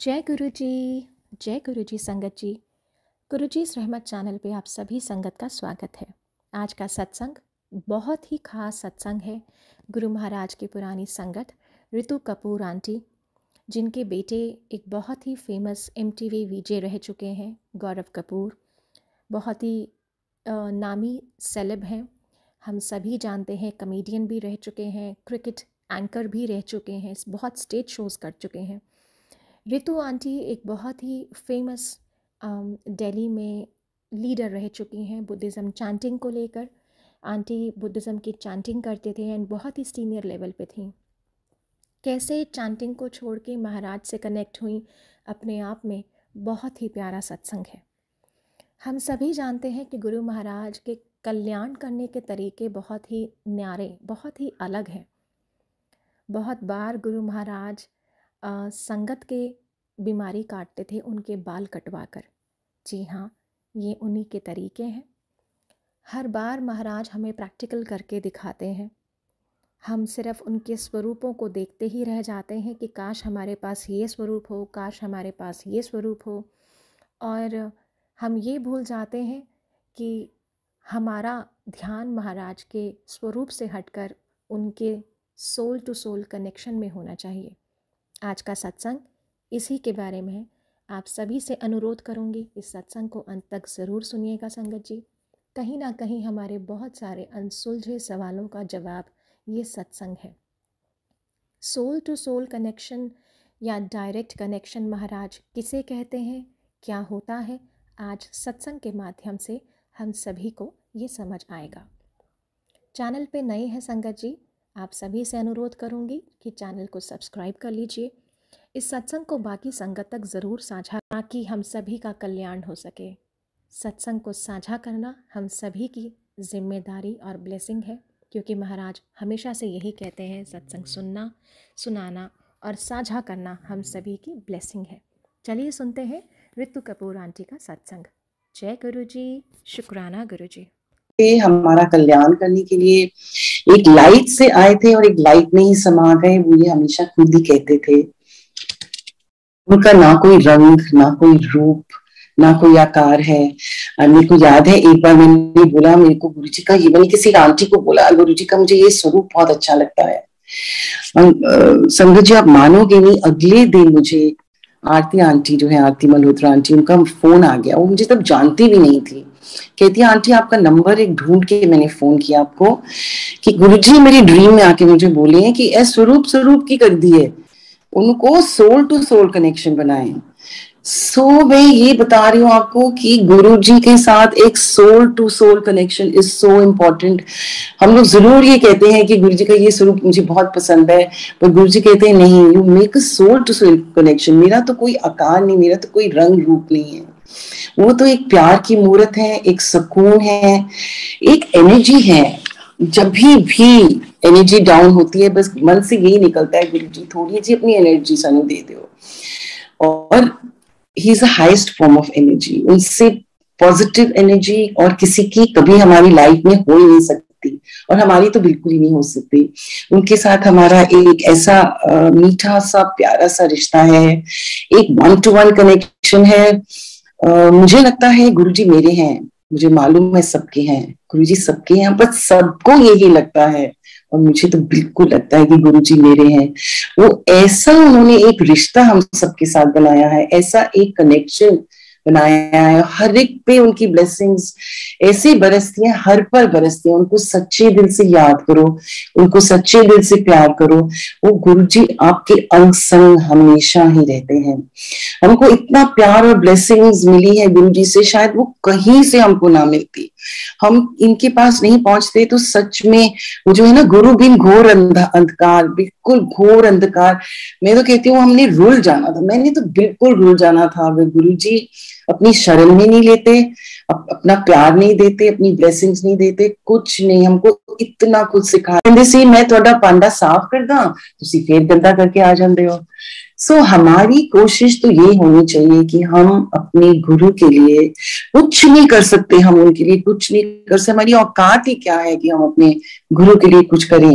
जय गुरु जी। जय गुरु जी संगत जी। गुरु जी रहमत चैनल पे आप सभी संगत का स्वागत है। आज का सत्संग बहुत ही खास सत्संग है। गुरु महाराज की पुरानी संगत ऋतु कपूर आंटी, जिनके बेटे एक बहुत ही फेमस MTV वीजे रह चुके हैं, गौरव कपूर, बहुत ही नामी सेलेब हैं। हम सभी जानते हैं, कमेडियन भी रह चुके हैं, क्रिकेट एंकर भी रह चुके हैं, बहुत स्टेज शोज़ कर चुके हैं। ऋतु आंटी एक बहुत ही फेमस दिल्ली में लीडर रह चुकी हैं बुद्धिज़्म चैंटिंग को लेकर। आंटी बुद्धिज़्म की चैंटिंग करते थे एंड बहुत ही सीनियर लेवल पे थी। कैसे चैंटिंग को छोड़ के महाराज से कनेक्ट हुई, अपने आप में बहुत ही प्यारा सत्संग है। हम सभी जानते हैं कि गुरु महाराज के कल्याण करने के तरीके बहुत ही न्यारे, बहुत ही अलग हैं। बहुत बार गुरु महाराज संगत के बीमारी काटते थे, उनके बाल कटवा कर। जी हाँ, ये उन्हीं के तरीके हैं। हर बार महाराज हमें प्रैक्टिकल करके दिखाते हैं। हम सिर्फ उनके स्वरूपों को देखते ही रह जाते हैं कि काश हमारे पास ये स्वरूप हो, काश हमारे पास ये स्वरूप हो, और हम ये भूल जाते हैं कि हमारा ध्यान महाराज के स्वरूप से हटकर उनके सोल टू सोल कनेक्शन में होना चाहिए। आज का सत्संग इसी के बारे में है। आप सभी से अनुरोध करूंगी, इस सत्संग को अंत तक ज़रूर सुनिएगा संगत जी। कहीं ना कहीं हमारे बहुत सारे अनसुलझे सवालों का जवाब ये सत्संग है। सोल टू सोल कनेक्शन या डायरेक्ट कनेक्शन महाराज किसे कहते हैं, क्या होता है, आज सत्संग के माध्यम से हम सभी को ये समझ आएगा। चैनल पे नए हैं संगत जी, आप सभी से अनुरोध करूंगी कि चैनल को सब्सक्राइब कर लीजिए। इस सत्संग को बाकी संगत तक ज़रूर साझा, ताकि हम सभी का कल्याण हो सके। सत्संग को साझा करना हम सभी की जिम्मेदारी और ब्लेसिंग है, क्योंकि महाराज हमेशा से यही कहते हैं, सत्संग सुनना, सुनाना और साझा करना हम सभी की ब्लेसिंग है। चलिए सुनते हैं ऋतु कपूर आंटी का सत्संग। जय गुरु जी, शुक्राना गुरु जी। हमारा कल्याण करने के लिए एक लाइट से आए थे और एक लाइट में ही समा गए, वो ये हमेशा खुद ही कहते थे। उनका ना कोई रंग, ना कोई रूप, ना कोई आकार है। मेरे को याद है एक बार मैंने बोला, मेरे को गुरुजी का, ये मैंने किसी आंटी को बोला, गुरुजी का मुझे ये स्वरूप बहुत अच्छा लगता है। संगत जी आप मानोगे नहीं, अगले दिन मुझे आरती आंटी जो है, आरती मल्होत्रा आंटी, उनका फोन आ गया। वो मुझे तब जानती भी नहीं थी। कहती है आंटी आपका नंबर एक ढूंढ के मैंने फोन किया आपको कि गुरुजी मेरी ड्रीम में आके मुझे बोले हैं कि स्वरूप स्वरूप की कर दी है, उनको सोल टू सोल कनेक्शन बनाए। मैं ये बता रही हूँ आपको कि गुरुजी के साथ एक soul to soul connection is so important. हम लोग जरूर ये कहते हैं कि गुरुजी का ये स्वरूप मुझे बहुत पसंद है, पर गुरुजी कहते हैं नहीं, you make a soul to soul connection. मेरा तो कोई आकार नहीं, मेरा तो कोई रंग रूप नहीं है, वो तो एक प्यार की मूर्त है, एक सुकून है, एक एनर्जी है। जब भी एनर्जी डाउन होती है, बस मन से यही निकलता है, गुरुजी थोड़ी जी अपनी एनर्जी सानू दे दो। और he is the highest form of energy. उनसे पॉजिटिव एनर्जी और किसी की कभी हमारी लाइफ में हो ही नहीं सकती, और हमारी तो बिल्कुल ही नहीं हो सकती। उनके साथ हमारा एक ऐसा मीठा सा प्यारा सा रिश्ता है, एक वन टू वन कनेक्शन है। मुझे लगता है गुरुजी मेरे हैं, मुझे मालूम है सबके हैं, गुरुजी सबके हैं, बस सबको यही लगता है, और मुझे तो बिल्कुल लगता है कि गुरुजी मेरे हैं। वो ऐसा उन्होंने एक रिश्ता हम सबके साथ बनाया है, ऐसा एक कनेक्शन बनाया है, हर एक पे उनकी ब्लेसिंग्स ऐसे बरसती हैं, हर पर बरसती हैं। उनको सच्चे दिल से याद करो, उनको सच्चे दिल से प्यार करो, वो गुरुजी आपके अंग संग हमेशा ही रहते हैं। हमको इतना प्यार और ब्लेसिंग्स मिली है गुरुजी से, शायद वो कहीं से हमको ना मिलती। हम इनके पास नहीं पहुंचते तो सच में वो जो है ना, गुरु बिन घोर अंधकार, बिल्कुल घोर अंधकार। मैं तो कहती हूँ हमने रुल जाना था, मैंने तो बिल्कुल रुल जाना था अगर गुरुजी अपनी शरण में नहीं लेते, अपना प्यार नहीं देते, अपनी ब्लेसिंग्स नहीं देते, कुछ नहीं। हमको इतना कुछ सिखा, कहते सी मैं थोड़ा पांडा साफ कर दा, तुसी फिर गंदा करके आ जाते हो। सो हमारी कोशिश तो ये होनी चाहिए कि हम अपने गुरु के लिए कुछ नहीं कर सकते, हम उनके लिए कुछ नहीं कर सकते, हमारी औकात ही क्या है कि हम अपने गुरु के लिए कुछ करें,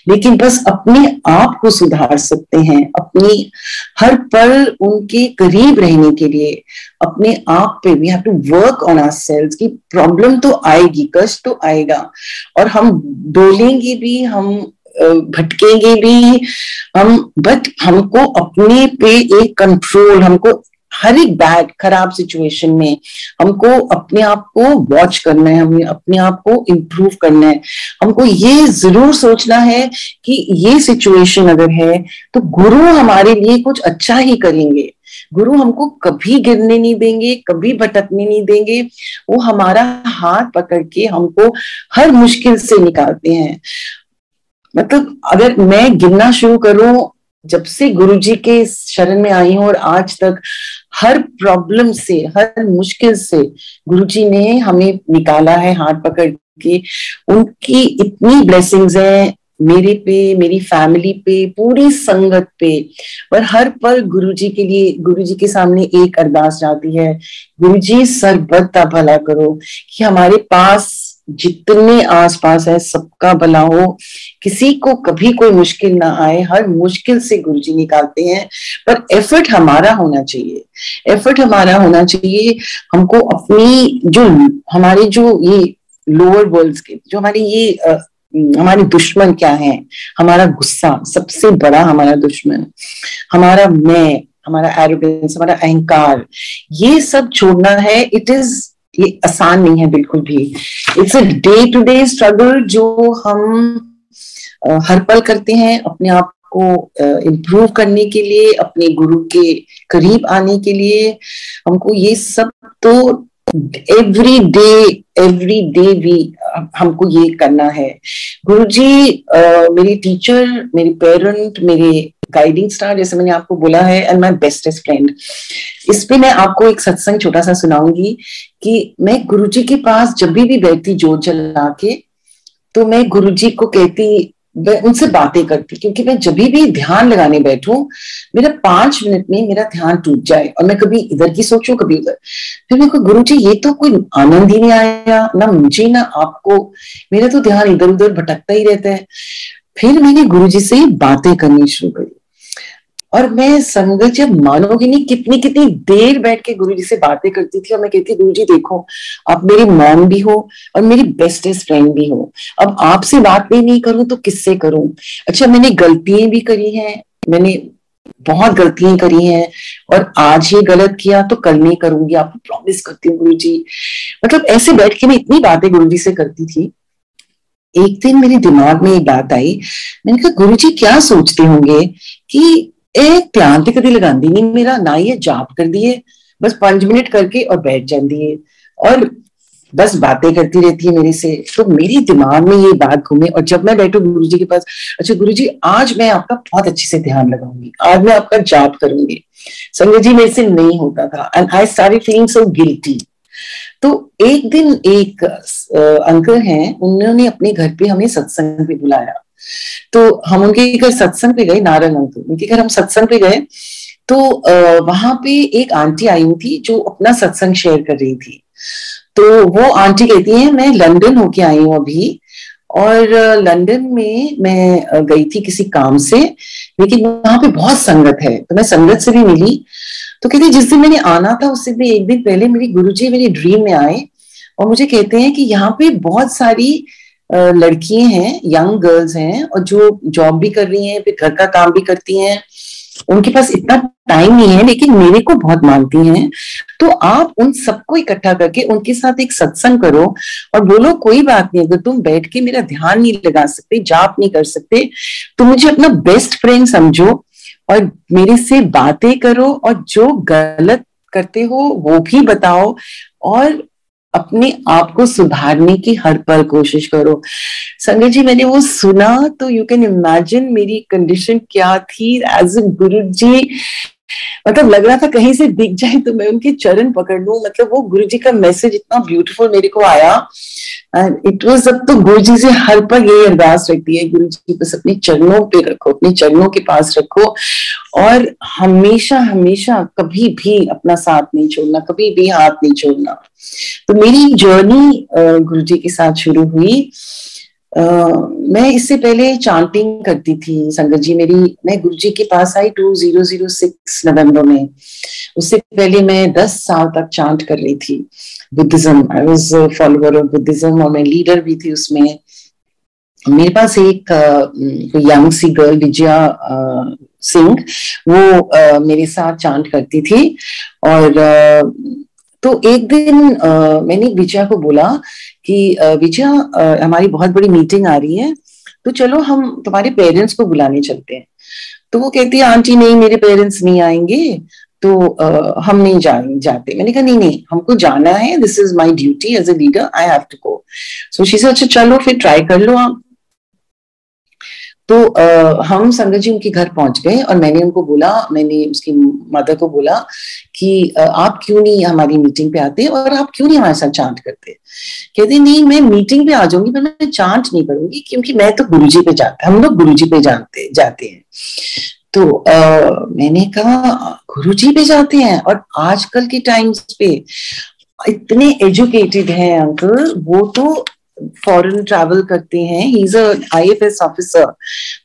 लेकिन बस अपने आप को सुधार सकते हैं, अपनी हर पल उनके करीब रहने के लिए अपने आप पे we have to work on ourselves. की प्रॉब्लम तो आएगी, कष्ट तो आएगा, और हम डोलेंगे भी, हम भटकेंगे भी, बट हमको अपने पे एक कंट्रोल, हमको हर एक बैड खराब सिचुएशन में हमको अपने आप को वॉच करना है, हमें अपने आप को इम्प्रूव करना है। हमको ये जरूर सोचना है कि ये सिचुएशन अगर है तो गुरु हमारे लिए कुछ अच्छा ही करेंगे, गुरु हमको कभी गिरने नहीं देंगे, कभी भटकने नहीं देंगे, वो हमारा हाथ पकड़ के हमको हर मुश्किल से निकालते हैं। मतलब अगर मैं गिनना शुरू करूं, जब से गुरुजी के शरण में आई हूं और आज तक हर प्रॉब्लम से, हर मुश्किल से गुरुजी ने हमें निकाला है हाथ पकड़ के। उनकी इतनी ब्लेसिंग्स हैं मेरे पे, मेरी फैमिली पे, पूरी संगत पे। पर हर पल गुरुजी के लिए, गुरुजी के सामने एक अरदास जाती है, गुरुजी सर्बत का भला करो, कि हमारे पास जितने आसपास है सबका भला हो, किसी को कभी कोई मुश्किल ना आए। हर मुश्किल से गुरुजी निकालते हैं, पर एफर्ट हमारा होना चाहिए, एफर्ट हमारा होना चाहिए। हमको अपनी जो हमारे जो ये लोअर वर्ल्ड्स के जो हमारे ये हमारे दुश्मन क्या है, हमारा गुस्सा सबसे बड़ा हमारा दुश्मन, हमारा मैं, हमारा एरोगेंस, हमारा अहंकार, ये सब छोड़ना है। ये आसान नहीं है बिल्कुल भी। It's a day to day struggle जो हम हर पल करते हैं अपने आप को इम्प्रूव करने के लिए, अपने गुरु के करीब आने के लिए। हमको ये सब तो एवरी डे भी हमको ये करना है। गुरुजी मेरे टीचर, मेरे पेरेंट, मेरे गाइडिंग स्टार, जैसे मैंने आपको बोला है, एंड माय बेस्टेस्ट फ्रेंड। इस पे मैं आपको एक सत्संग छोटा सा सुनाऊंगी कि मैं गुरुजी के पास जब भी बैठती जोत जला के, तो मैं गुरुजी को कहती, मैं उनसे बातें करती, क्योंकि मैं जब भी ध्यान लगाने बैठूं मेरा 5 मिनट में मेरा ध्यान टूट जाए और मैं कभी इधर की सोचूं कभी उधर। फिर मैं गुरुजी ये तो कोई आनंद ही नहीं आया, ना मुझे ना आपको, मेरा तो ध्यान इधर उधर भटकता ही रहता है। फिर मैंने गुरुजी से बातें करनी शुरू करी, और मैं संगत जब मानोगे नहीं कितनी कितनी देर बैठ के गुरुजी से बातें करती थी, और मैं कहती गुरुजी देखो आप मेरी मॉम भी हो और मेरी बेस्टेस्ट फ्रेंड भी हो, अब आपसे बात नहीं करूं तो किससे करूं। अच्छा मैंने गलतियां भी करी हैं, मैंने बहुत गलतियां करी हैं, और आज ये गलत किया तो कल नहीं करूंगी, आपको प्रॉमिस करती हूँ गुरुजी। मतलब ऐसे बैठ के मैं इतनी बातें गुरुजी से करती थी। एक दिन मेरे दिमाग में एक बात आई, मैंने कहा गुरुजी क्या सोचते होंगे कि एक ध्यान तो कभी लगाती नहीं मेरा, ना ये जाप कर दिए बस 5 मिनट करके और बैठ जाती है और बस बातें करती रहती है मेरे से। तो मेरे दिमाग में ये बात घूमे, और जब मैं बैठू गुरुजी के पास, अच्छा गुरुजी आज मैं आपका बहुत अच्छे से ध्यान लगाऊंगी, आज मैं आपका जाप करूंगी। संजय जी मेरे से नहीं होता था, and I started feeling so guilty. तो एक दिन एक अंकल हैं, उन्होंने अपने घर पे हमें सत्संग पे बुलाया। तो हम उनके घर सत्संग पे गए, नारायण अंकल उनके घर हम सत्संग पे गए। तो वहां पे एक आंटी आई हुई थी जो अपना सत्संग शेयर कर रही थी। तो वो आंटी कहती है मैं लंदन होके आई हूँ अभी, और लंदन में मैं गई थी किसी काम से, लेकिन वहां पे बहुत संगत है, तो मैं संगत से भी मिली। तो कहती जिस दिन मैंने आना था उससे भी एक दिन पहले मेरी गुरुजी मेरी ड्रीम में आए और मुझे कहते हैं कि यहाँ पे बहुत सारी लड़कियां हैं, यंग गर्ल्स हैं, और जो जॉब भी कर रही हैं, फिर घर का काम भी करती हैं, उनके पास इतना टाइम नहीं है लेकिन मेरे को बहुत मानती हैं। तो आप उन सबको इकट्ठा करके उनके साथ एक सत्संग करो और बोलो कोई बात नहीं, अगर तुम बैठ के मेरा ध्यान नहीं लगा सकते, जाप नहीं कर सकते, तो मुझे अपना बेस्ट फ्रेंड समझो और मेरे से बातें करो, और जो गलत करते हो वो भी बताओ, और अपने आप को सुधारने की हर पल कोशिश करो। संजय जी मैंने वो सुना तो यू कैन इमेजिन मेरी कंडीशन क्या थी एज ए गुरुजी। मतलब लग रहा था कहीं से दिख जाए तो मैं उनके चरण पकड़ लूं। मतलब वो गुरुजी का मैसेज इतना ब्यूटीफुल मेरे को आया। इट वाज, अब तो गुरुजी से हर पल यही अरदास रखती है, गुरुजी बस अपने चरणों पे रखो, अपने चरणों के पास रखो, और हमेशा हमेशा कभी भी अपना साथ नहीं छोड़ना, कभी भी हाथ नहीं छोड़ना। तो मेरी जर्नी गुरुजी के साथ शुरू हुई। मैं इससे पहले चांटिंग करती थी संगत जी। मैं गुरुजी के पास आई 2006 नवंबर में। उससे पहले मैं 10 साल तक चांट कर रही थी Buddhism. I was follower of Buddhism और मैं लीडर भी थी उसमें। मेरे पास एक यंग सी गर्ल विजया सिंह, वो मेरे साथ चांट करती थी। और तो एक दिन मैंने विजया को बोला कि विजया, हमारी बहुत बड़ी मीटिंग आ रही है, तो चलो हम तुम्हारे पेरेंट्स को बुलाने चलते हैं। तो वो कहती है आंटी नहीं, मेरे पेरेंट्स नहीं आएंगे, तो हम नहीं जाते। मैंने कहा नहीं नहीं, हमको जाना है, this is my duty as a leader, I have to go. So she said अच्छा चलो फिर ट्राई कर लो आप। तो हम संगत जी उनके घर पहुंच गए और मैंने उनको बोला, मैंने उसकी मदर को बोला कि आप क्यों नहीं हमारी मीटिंग पे आते और आप क्यों नहीं हमारे साथ चांट करते। कहते नहीं, मैं मीटिंग पे आ जाऊंगी पर मैं चांट नहीं करूंगी, क्योंकि मैं तो गुरुजी पे जाता, हम लोग गुरुजी पे जाते हैं। तो मैंने कहा गुरुजी पे जाते हैं, और आजकल के टाइम्स पे इतने एजुकेटेड हैं अंकल, वो तो फॉरेन ट्रैवल करते हैं, he is a IAS officer,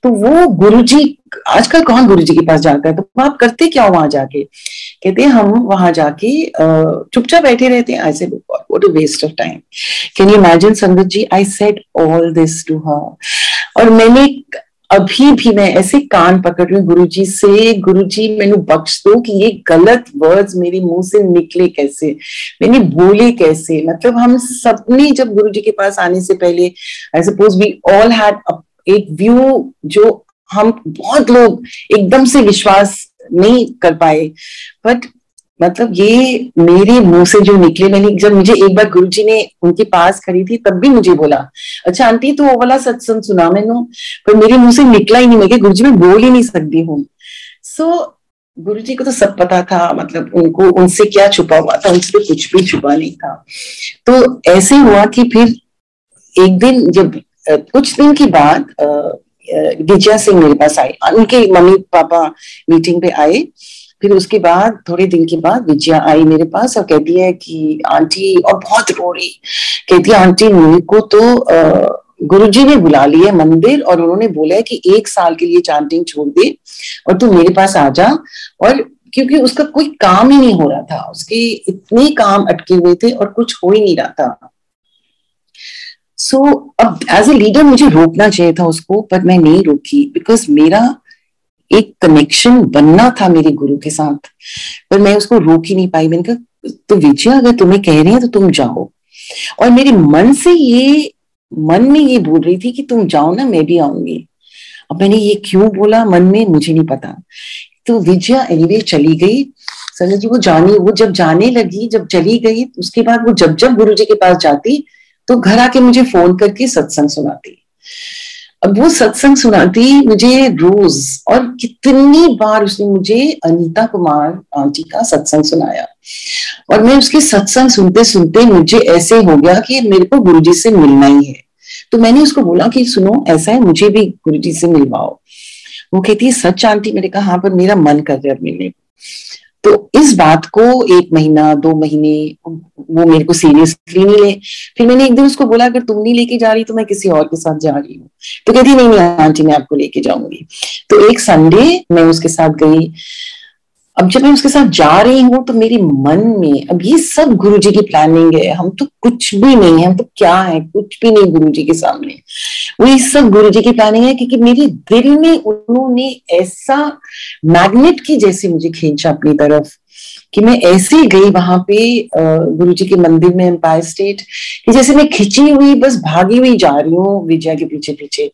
तो वो गुरुजी, आजकल कौन गुरुजी के पास जाता है, तो आप करते क्या हो वहां जाके। कहते हैं हम वहां जाके चुपचाप बैठे रहते हैं। I said what a waste of time. Can you imagine Sangat ji, I said all this to her. और मैंने अभी भी मैं ऐसे कान पकड़ रही हूँ गुरुजी से, गुरुजी मैंने बख्श दो कि ये गलत वर्ड्स मेरे मुंह से निकले कैसे, मैंने बोले कैसे। मतलब हम सबने जब गुरुजी के पास आने से पहले, I suppose we all had एक व्यू जो हम बहुत लोग एकदम से विश्वास नहीं कर पाए, बट मतलब ये मेरे मुंह से जो निकले, मैंने जब मुझे एक बार गुरुजी ने उनके पास खड़ी थी तब भी मुझे बोला अच्छा आंटी तो वो वाला सत्संग सुना मैंने, पर मेरे मुंह से निकला ही नहीं, मैं गुरुजी मैं बोल ही नहीं सकती हूँ। सो गुरुजी को तो सब पता था, मतलब उनको उनसे क्या छुपा हुआ था, उनसे तो कुछ भी छुपा नहीं था। तो ऐसे हुआ कि फिर एक दिन जब कुछ दिन के बाद विजया सिंह मेरे पास आई, उनके मम्मी पापा मीटिंग पे आए। फिर उसके बाद थोड़े दिन के बाद विजया आई मेरे पास और कहती है कि आंटी, और बहुत रो रही, कहती है आंटी मेरे को तो गुरुजी ने बुला लिया मंदिर और उन्होंने बोला है कि 1 साल के लिए चांटिंग छोड़ दे और तू मेरे पास आ जा। और क्योंकि उसका कोई काम ही नहीं हो रहा था, उसके इतने काम अटके हुए थे और कुछ हो ही नहीं रहा था। सो अब एज ए लीडर मुझे रोकना चाहिए था उसको, पर मैं नहीं रोकी, बिकॉज मेरा एक कनेक्शन बनना था मेरे गुरु के साथ, पर मैं उसको रोक ही नहीं पाई। मैंने कहा तो विजया अगर तुम्हें कह रही है तो तुम जाओ। और मेरे मन में ये बोल रही थी कि तुम जाओ ना, मैं भी आऊंगी। अब मैंने ये क्यों बोला मन में मुझे नहीं पता। तो विजया एनीवे चली गई। संजय जी वो जब जाने लगी, जब चली गई, उसके बाद वो जब गुरुजी के पास जाती तो घर आके मुझे फोन करके सत्संग सुनाती। अब वो सत्संग सुनाती मुझे रोज, और कितनी बार उसने मुझे अनीता कुमार आंटी का सत्संग सुनाया। और मैं उसके सत्संग सुनते सुनते मुझे ऐसे हो गया कि मेरे को गुरुजी से मिलना ही है। तो मैंने उसको बोला कि सुनो ऐसा है, मुझे भी गुरुजी से मिलवाओ। वो कहती है सच आंटी? मैंने कहा हाँ, पर मेरा मन कर रहा है मिलने को। तो इस बात को 1 महीना 2 महीने वो मेरे को सीरियसली नहीं ले। फिर मैंने एक दिन उसको बोला अगर तुम नहीं लेके जा रही तो मैं किसी और के साथ जा रही हूँ। तो कहती नहीं आंटी मैं आपको लेके जाऊंगी। तो एक संडे मैं उसके साथ गई। अब जब मैं उसके साथ जा रही हूँ तो मेरे मन में अब ये सब गुरुजी की प्लानिंग है, हम तो कुछ भी नहीं है, हम तो क्या है, कुछ भी नहीं गुरुजी के सामने। वो ये सब गुरुजी की प्लानिंग है, क्योंकि मेरे दिल में उन्होंने ऐसा मैग्नेट की जैसे मुझे खींचा अपनी तरफ कि मैं ऐसे गई वहां पे गुरुजी के मंदिर में एम्पायर स्टेट, कि जैसे मैं खिंची हुई बस भागी हुई जा रही हूँ विजया के पीछे पीछे।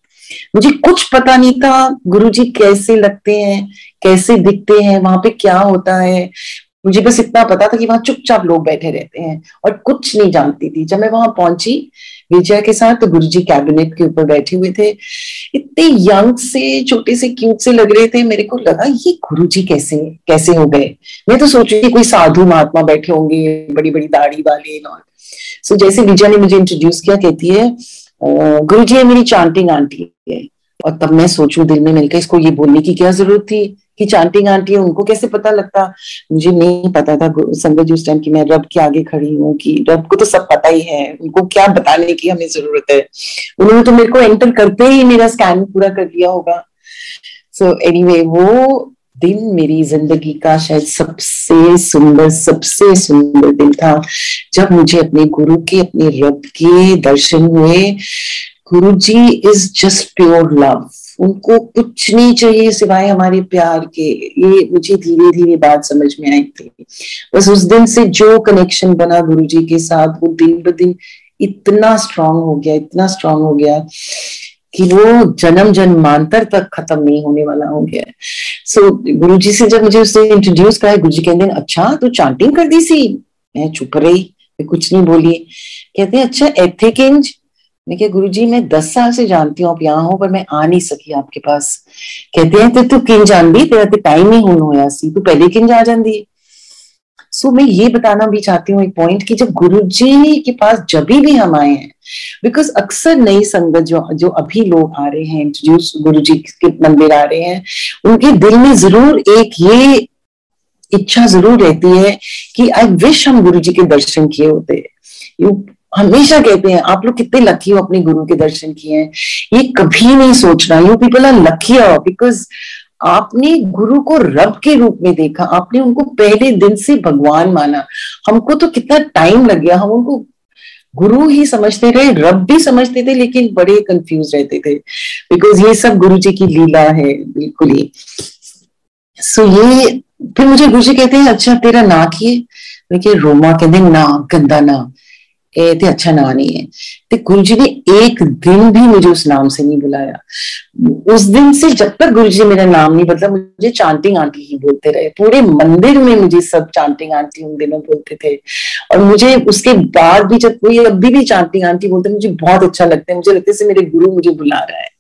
मुझे कुछ पता नहीं था गुरुजी कैसे लगते हैं, कैसे दिखते हैं, वहां पे क्या होता है। मुझे बस इतना पता था कि वहां चुपचाप लोग बैठे रहते हैं और कुछ नहीं जानती थी। जब मैं वहां पहुंची विजया के साथ। तो गुरुजी कैबिनेट के ऊपर बैठे हुए थे, इतने यंग से, छोटे से, क्यूट से लग रहे थे। मेरे को लगा ये गुरुजी कैसे कैसे हो गए। मैं तो सोच रही थी कोई साधु महात्मा बैठे होंगे, बड़ी बड़ी दाढ़ी वाले। और सो जैसे विजया ने मुझे इंट्रोड्यूस किया, कहती है गुरुजी ये मेरी चांटिंग आंटी है। और तब मैं सोचूं दिल में, मैंने कहा इसको ये बोलने की क्या जरूरत थी कि चांटिंग आंटी है, उनको कैसे पता लगता। मुझे नहीं पता था संगत जी उस टाइम की मैं रब के आगे खड़ी हूँ, कि रब को तो सब पता ही है, उनको क्या बताने की हमें जरूरत है। उन्होंने तो मेरे को एंटर करते ही मेरा स्कैन पूरा कर दिया होगा। सो एनीवे, वो दिन मेरी जिंदगी का शायद सबसे सुंदर दिन था, जब मुझे अपने गुरु के, अपने रब के दर्शन हुए। गुरु जी इज जस्ट प्योर लव, उनको कुछ नहीं चाहिए सिवाय हमारे प्यार के। ये मुझे धीरे धीरे बात समझ में आई थी। बस उस दिन से जो कनेक्शन बना गुरु जी के साथ, वो दिन ब दिन इतना स्ट्रांग हो गया कि वो जन्म जन्मांतर तक खत्म नहीं होने वाला हो गया। सो गुरुजी से जब मुझे उससे इंट्रोड्यूस करा, गुरुजी कहते हैं अच्छा तू चांटिंग कर दी सी। मैं चुप रही, मैं कुछ नहीं बोली। कहते हैं अच्छा एथे किंज। मैं क्या गुरुजी मैं 10 साल से जानती हूँ आप यहाँ हो, पर मैं आ नहीं सकी आपके पास। कहते हैं तू किंज आंदी, तेरा तो टाइम ही हुन होया सी, तू पहले किंज आ जाती। सो मैं ये बताना भी चाहती हूँ एक पॉइंट, कि जब गुरुजी के पास जब भी हम आए हैं, बिकॉज अक्सर नई संगत जो अभी लोग आ रहे हैं, इंट्रोड्यूस गुरुजी के मंदिर आ रहे हैं, उनके दिल में जरूर एक ये इच्छा जरूर रहती है कि आई विश हम गुरुजी के दर्शन किए होते। हमेशा कहते हैं आप लोग कितने लकी हो अपने गुरु के दर्शन किए हैं। ये कभी नहीं सोचना, you people are lucky because आपने गुरु को रब के रूप में देखा, आपने उनको पहले दिन से भगवान माना। हमको तो कितना टाइम लग गया, हम उनको गुरु ही समझते रहे, रब भी समझते थे, लेकिन बड़े कंफ्यूज रहते थे, बिकॉज ये सब गुरु जी की लीला है बिल्कुल ही। सो ये फिर मुझे गुरु जी कहते हैं अच्छा तेरा ना किए। मैं रोमा, कहते ना गंदा ना ते अच्छा ना नहीं है। तो गुरु जी ने एक दिन भी मुझे उस नाम से नहीं बुलाया। उस दिन से जब तक गुरु जी मेरा नाम नहीं बदला, मुझे चांटिंग आंटी ही बोलते रहे। पूरे मंदिर में मुझे सब चांटिंग आंटी उन दिनों बोलते थे। और मुझे उसके बाद भी जब कोई अभी भी चांटिंग आंटी बोलते, मुझे बहुत अच्छा लगता है। मुझे लगता है मेरे गुरु मुझे बुला रहा है।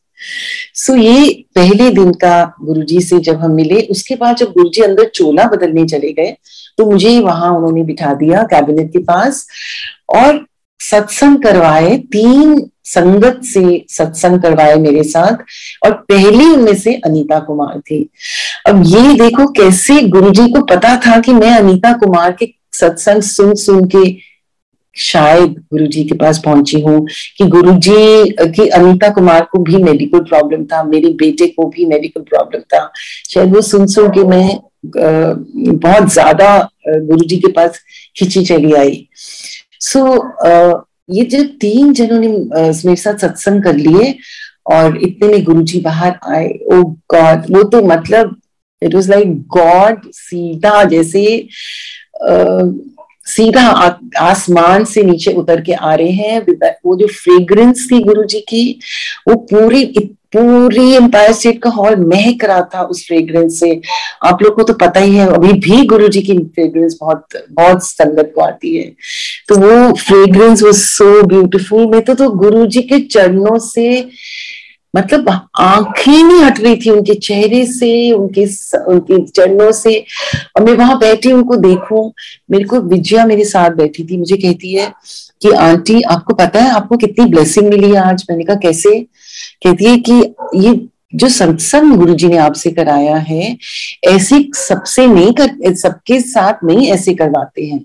सो ये पहले दिन का गुरुजी से जब हम मिले, उसके बाद जब गुरुजी अंदर चोला बदलने चले गए, तो मुझे वहां उन्होंने बिठा दिया कैबिनेट के पास और सत्संग करवाए। 3 संगत से सत्संग करवाए मेरे साथ, और पहली उनमें से अनीता कुमार थी। अब ये देखो कैसे गुरुजी को पता था कि मैं अनीता कुमार के सत्संग सुन सुन के शायद गुरुजी के पास पहुंची हूँ, कि गुरुजी की अनीता कुमार को भी मेडिकल प्रॉब्लम था, मेरे बेटे को भी मेडिकल प्रॉब्लम था। शायद वो सुन सुन के मैं बहुत ज्यादा गुरुजी के पास खिंची चली आई। सो ये जो 3 जनों ने मेरे साथ सत्संग कर लिए, और इतने में गुरुजी बाहर आए। ओ गॉड, वो तो मतलब इट वाज लाइक गॉड सीधा जैसे सीधा आसमान से नीचे उतर के आ रहे हैं। वो जो फ्रेग्रेंस थी गुरुजी की, वो पूरी एम्पायर स्टेट का हॉल महक रहा था उस फ्रेग्रेंस से। आप लोग को तो पता ही है, अभी भी गुरुजी की फ्रेग्रेंस बहुत बहुत संगत को आती है। तो वो फ्रेग्रेंस वाज सो ब्यूटीफुल। मैं तो गुरुजी के चरणों से मतलब आंखें नहीं हट रही थी उनके चेहरे से, उनके चरणों से। और मैं वहां बैठी उनको देखूं, मेरे को विजया मेरे साथ बैठी थी, मुझे कहती है कि आंटी आपको पता है आपको कितनी ब्लेसिंग मिली है आज। मैंने कहा कैसे? कहती है कि ये जो सत्संग गुरुजी ने आपसे कराया है, ऐसे सबसे नहीं कर, सबके साथ नहीं ऐसे करवाते हैं।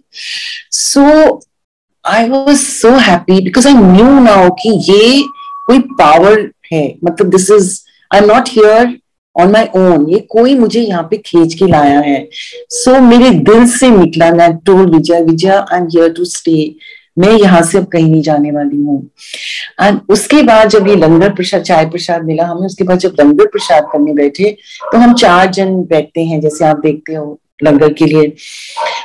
So I was so happy because I knew now कि ये कोई पावर है। मतलब this is, I am not here on my own, ये कोई मुझे यहाँ पे खींच के लाया है। सो मेरे दिल से निकला, मैं told Vijaya I am here to stay, मैं यहाँ से अब कहीं नहीं जाने वाली हूँ। एंड उसके बाद जब ये लंगर प्रसाद, चाय प्रसाद मिला हमें, उसके बाद जब लंगर प्रसाद करने बैठे, तो हम 4 जन बैठते हैं जैसे आप देखते हो लंगर के लिए।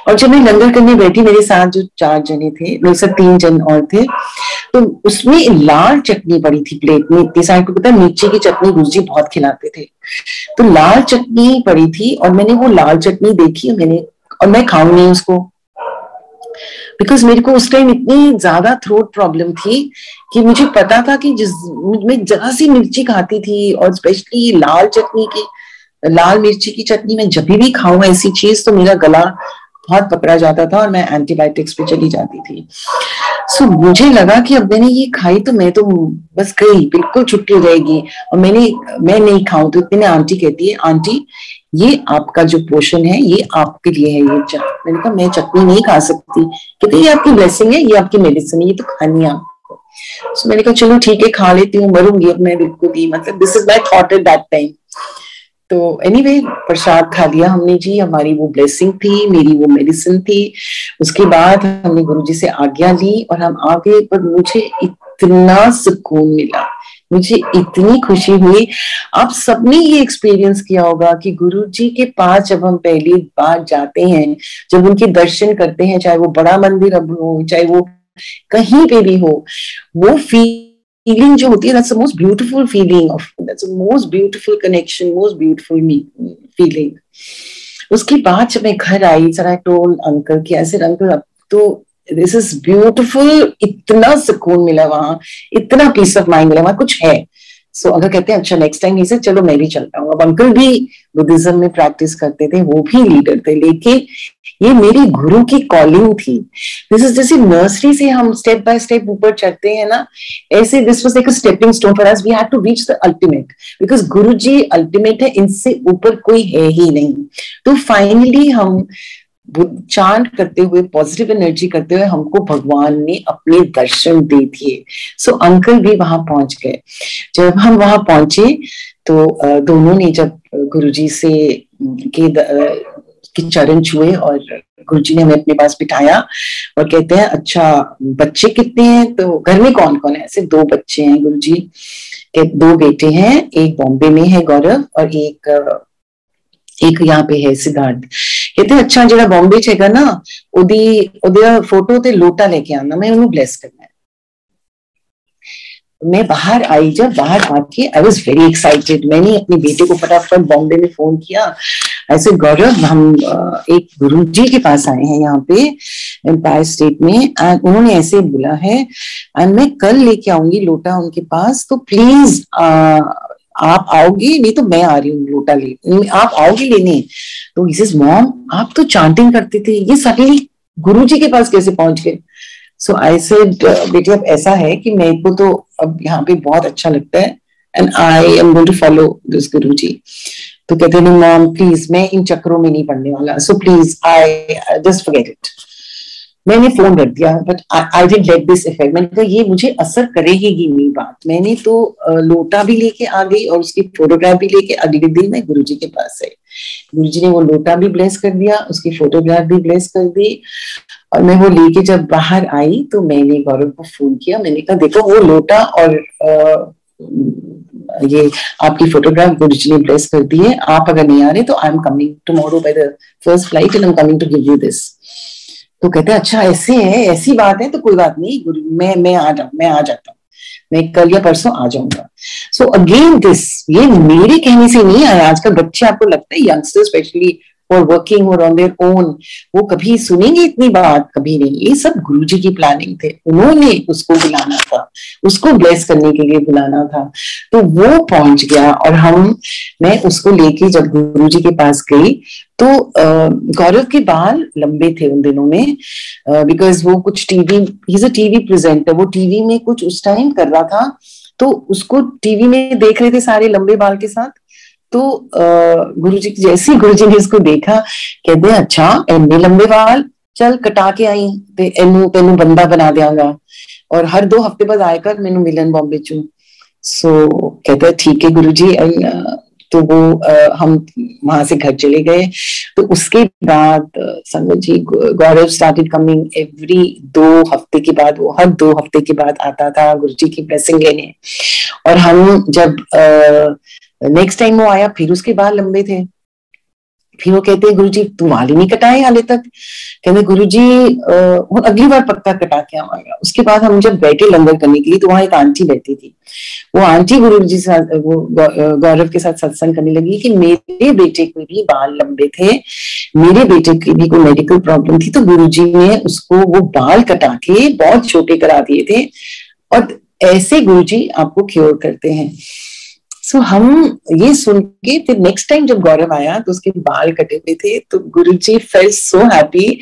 और जब मैं लंगर करने बैठी, मेरे साथ जो 4 जने थे, मेरे साथ 3 जन और थे, तो उसमें लाल चटनी पड़ी थी प्लेट में। इतनी सारी, को पता है मिर्ची की चटनी गुरुजी बहुत खिलाते थे, तो लाल चटनी पड़ी थी। और मैंने वो लाल चटनी देखी, और मैं खाऊं नहीं उसको। बिकॉज मेरे को उस टाइम इतनी ज्यादा थ्रोट प्रॉब्लम थी कि मुझे पता था कि मैं जरा सी मिर्ची खाती थी, और स्पेशली लाल मिर्ची की चटनी में जब भी खाऊं ऐसी चीज तो मेरा गला बहुत पकड़ा जाता था और मैं एंटीबायोटिक्स पे चली जाती थी। सो मुझे लगा कि अब मैंने ये खाई तो मैं तो बस गई, बिल्कुल छुट्टी हो जाएगी, और मैं नहीं खाऊं तो इतने में आंटी कहती है, आंटी ये आपका जो पोषण है ये आपके लिए है, ये मैंने कहा मैं चटनी नहीं खा सकती। कहते ये आपकी ब्लेसिंग है, ये आपकी मेडिसिन है, ये तो खानी है आपको। सो मैंने कहा चलो ठीक है खा लेती हूँ, मरूंगी अब मैं बिल्कुल ही, मतलब this is my thought at that time. तो एनीवे प्रसाद खा लिया हमने जी, हमारी वो ब्लेसिंग थी, मेरी वो मेडिसिन थी। उसके बाद हमने गुरुजी से आज्ञा ली और हम आगे, पर मुझे इतना सुकून मिला, मुझे इतनी खुशी हुई। आप सबने ये एक्सपीरियंस किया होगा कि गुरुजी के पास जब हम पहली बार जाते हैं, जब उनके दर्शन करते हैं, चाहे वो बड़ा मंदिर अब हो, चाहे वो कहीं पे भी हो, वो फीलिंग जो होती है, that's the most beautiful feeling of, that's the most beautiful connection, most beautiful feeling. उसके बाद जब मैं घर आई, सर आई टोल्ड अंकल कि ऐसे अंकल अब तो दिस इज ब्यूटिफुल, इतना सुकून मिला वहां, इतना पीस ऑफ माइंड मिला वहां, कुछ है। सो अंकल कहते हैं अच्छा नेक्स्ट टाइम इसे चलो मैं भी चलता हूँ। अब अंकल भी बुद्धिज्म में प्रैक्टिस करते थे, वो भी लीडर थे, लेकिन ये मेरी गुरु की कॉलिंग थी। दिस इज जैसे नर्सरी से हम स्टेप बाय स्टेप ऊपर चढ़ते हैं ना, ऐसे this was like a stepping stone for us, we had to reach the ultimate, because Guruji ultimate है, इनसे ऊपर कोई है ही नहीं। तो फाइनली हम चांट करते हुए, पॉजिटिव एनर्जी करते हुए, हमको भगवान ने अपने दर्शन दे दिए। सो अंकल भी वहां पहुंच गए। जब हम वहां पहुंचे तो दोनों ने जब गुरुजी से के चरण छुए और गुरुजी ने हमें अपने पास बिठाया और कहते हैं अच्छा बच्चे कितने हैं, तो घर में कौन कौन है? ऐसे 2 बच्चे हैं गुरुजी के, 2 बेटे हैं, एक बॉम्बे में है गौरव और एक यहाँ पे है सिद्धार्थ। कहते अच्छा जरा बॉम्बे छेगा ना ओदी फोटो ते लोटा लेके आना, मैं उन्हें ब्लेस करना है। मैं बाहर आई, जब बाहर आके आई वाज वेरी एक्साइटेड। मैंने अपने बेटे को फटाफट बॉम्बे में फोन किया, ऐसे गौरव हम एक गुरुजी के पास आए हैं यहाँ पे एम्पायर स्टेट में, एंड उन्होंने ऐसे बोला है एंड मैं कल लेके आऊंगी लोटा उनके पास, तो प्लीज आप आओगी? नहीं तो मैं आ रही हूँ लोटा ले, आप आओगी लेने? तो he says, मॉम आप तो चांटिंग करते थे, ये सडनली गुरुजी के पास कैसे पहुंच गए? सो आई सेड बेटी अब ऐसा है कि मेरे को तो अब यहाँ पे बहुत अच्छा लगता है and I am going to follow this Guruji. तो कहते नहीं मॉम प्लीज मैं इन चक्रों में नहीं पड़ने वाला, so please I just forget it. मैंने फोन रख दिया, but I didn't let this effect. मैंने कहा ये मुझे असर करेगी नहीं बात। मैंने तो लोटा भी लेके आ गई और उसकी फोटोग्राफ भी लेके अगले दिन मैं गुरुजी के पास आई। गुरुजी ने वो लोटा भी ब्लेस कर दिया, उसकी फोटोग्राफ भी ब्लेस कर दी, और मैं वो लेके जब बाहर आई तो मैंने गौरव को फोन किया। मैंने कहा देखो वो लोटा और ये आपकी फोटोग्राफ गुरुजी ने ब्लेस कर दी है, आप अगर नहीं आ रहे तो I am coming tomorrow by the first flight and I am coming to give you this. तो कहते हैं अच्छा ऐसे है, ऐसी बात है तो कोई बात नहीं गुरु, मैं आ जाता हूँ, मैं कल या परसों आ जाऊंगा। सो अगेन दिस, ये मेरे कहने से नहीं आया। आजकल बच्चे, आपको लगता है यंगस्टर्स स्पेशली और वर्किंग और ऑन देयर ओन, वो कभी सुनेंगे इतनी बात? कभी नहीं। ये सब गुरुजी की प्लानिंग थे, उन्होंने उसको बुलाना था, उसको ब्लेस करने के लिए बुलाना था। तो वो पहुंच गया और मैं उसको लेके जब गुरुजी के पास गई तो गौरव के बाल लंबे थे उन दिनों में, बिकॉज वो कुछ TV, he is a TV presenter, वो टीवी में कुछ उस टाइम कर रहा था, तो उसको टीवी में देख रहे थे सारे लंबे बाल के साथ। तो गुरुजी जैसे गुरुजी ने उसको देखा, कहते अच्छा इन्ने लंबे बाल, चल कटा के आई ते एनू तेनू बंदा बना देंगा और हर 2 हफ्ते बाद आएकर मैनू मिलन बॉम्बे चू। सो कहते ठीक है गुरुजी। तो वो हम वहां से घर चले गए। तो उसके बाद संगत जी, गौरव स्टार्टेड कमिंग एवरी 2 हफ्ते के बाद, वो हर 2 हफ्ते के बाद आता था गुरुजी की ब्लेसिंग लेने। और हम जब नेक्स्ट टाइम वो आया, फिर उसके बाल लंबे थे। फिर वो कहते हैं गुरुजी तू बाल ही नहीं कटाए हाले तक। कहते गुरुजी अगली बार पक्का कटा के आवांगा। उसके बाद हम जब बैठे लंगर करने के लिए तो वहां एक आंटी बैठी थी। वो आंटी गुरुजी से वो गौरव के साथ सत्संग करने लगी कि मेरे बेटे के भी बाल लंबे थे, मेरे बेटे की भी कोई मेडिकल प्रॉब्लम थी, तो गुरुजी ने उसको वो बाल कटा के बहुत छोटे करा दिए थे और ऐसे गुरुजी आपको क्योर करते हैं। सो हम ये सुन के फिर नेक्स्ट टाइम जब गौरव आया तो उसके बाल कटे हुए थे, तो गुरुजी फेल्ट सो हैप्पी।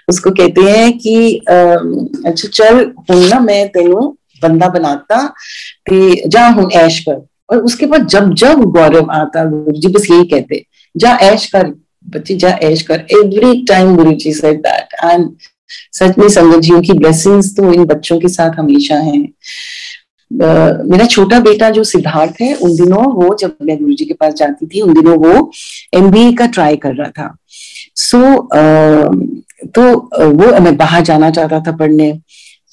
उसको कहते हैं कि अच्छा चल हुण ना मैं तेनू बंदा बनाता ते जा हुण ऐश कर। और उसके बाद जब जब गौरव आता गुरुजी बस यही कहते जा ऐश कर बच्ची, जा ऐश कर। Every time Guruji said that. And such में संगत जी की ब्लेसिंग्स तो इन बच्चों के साथ हमेशा हैं। मेरा छोटा बेटा जो सिद्धार्थ है, उन दिनों वो जब मैं गुरुजी के पास जाती थी उन दिनों वो MBA का ट्राई कर रहा था। तो वो मैं बाहर जाना चाहता था पढ़ने,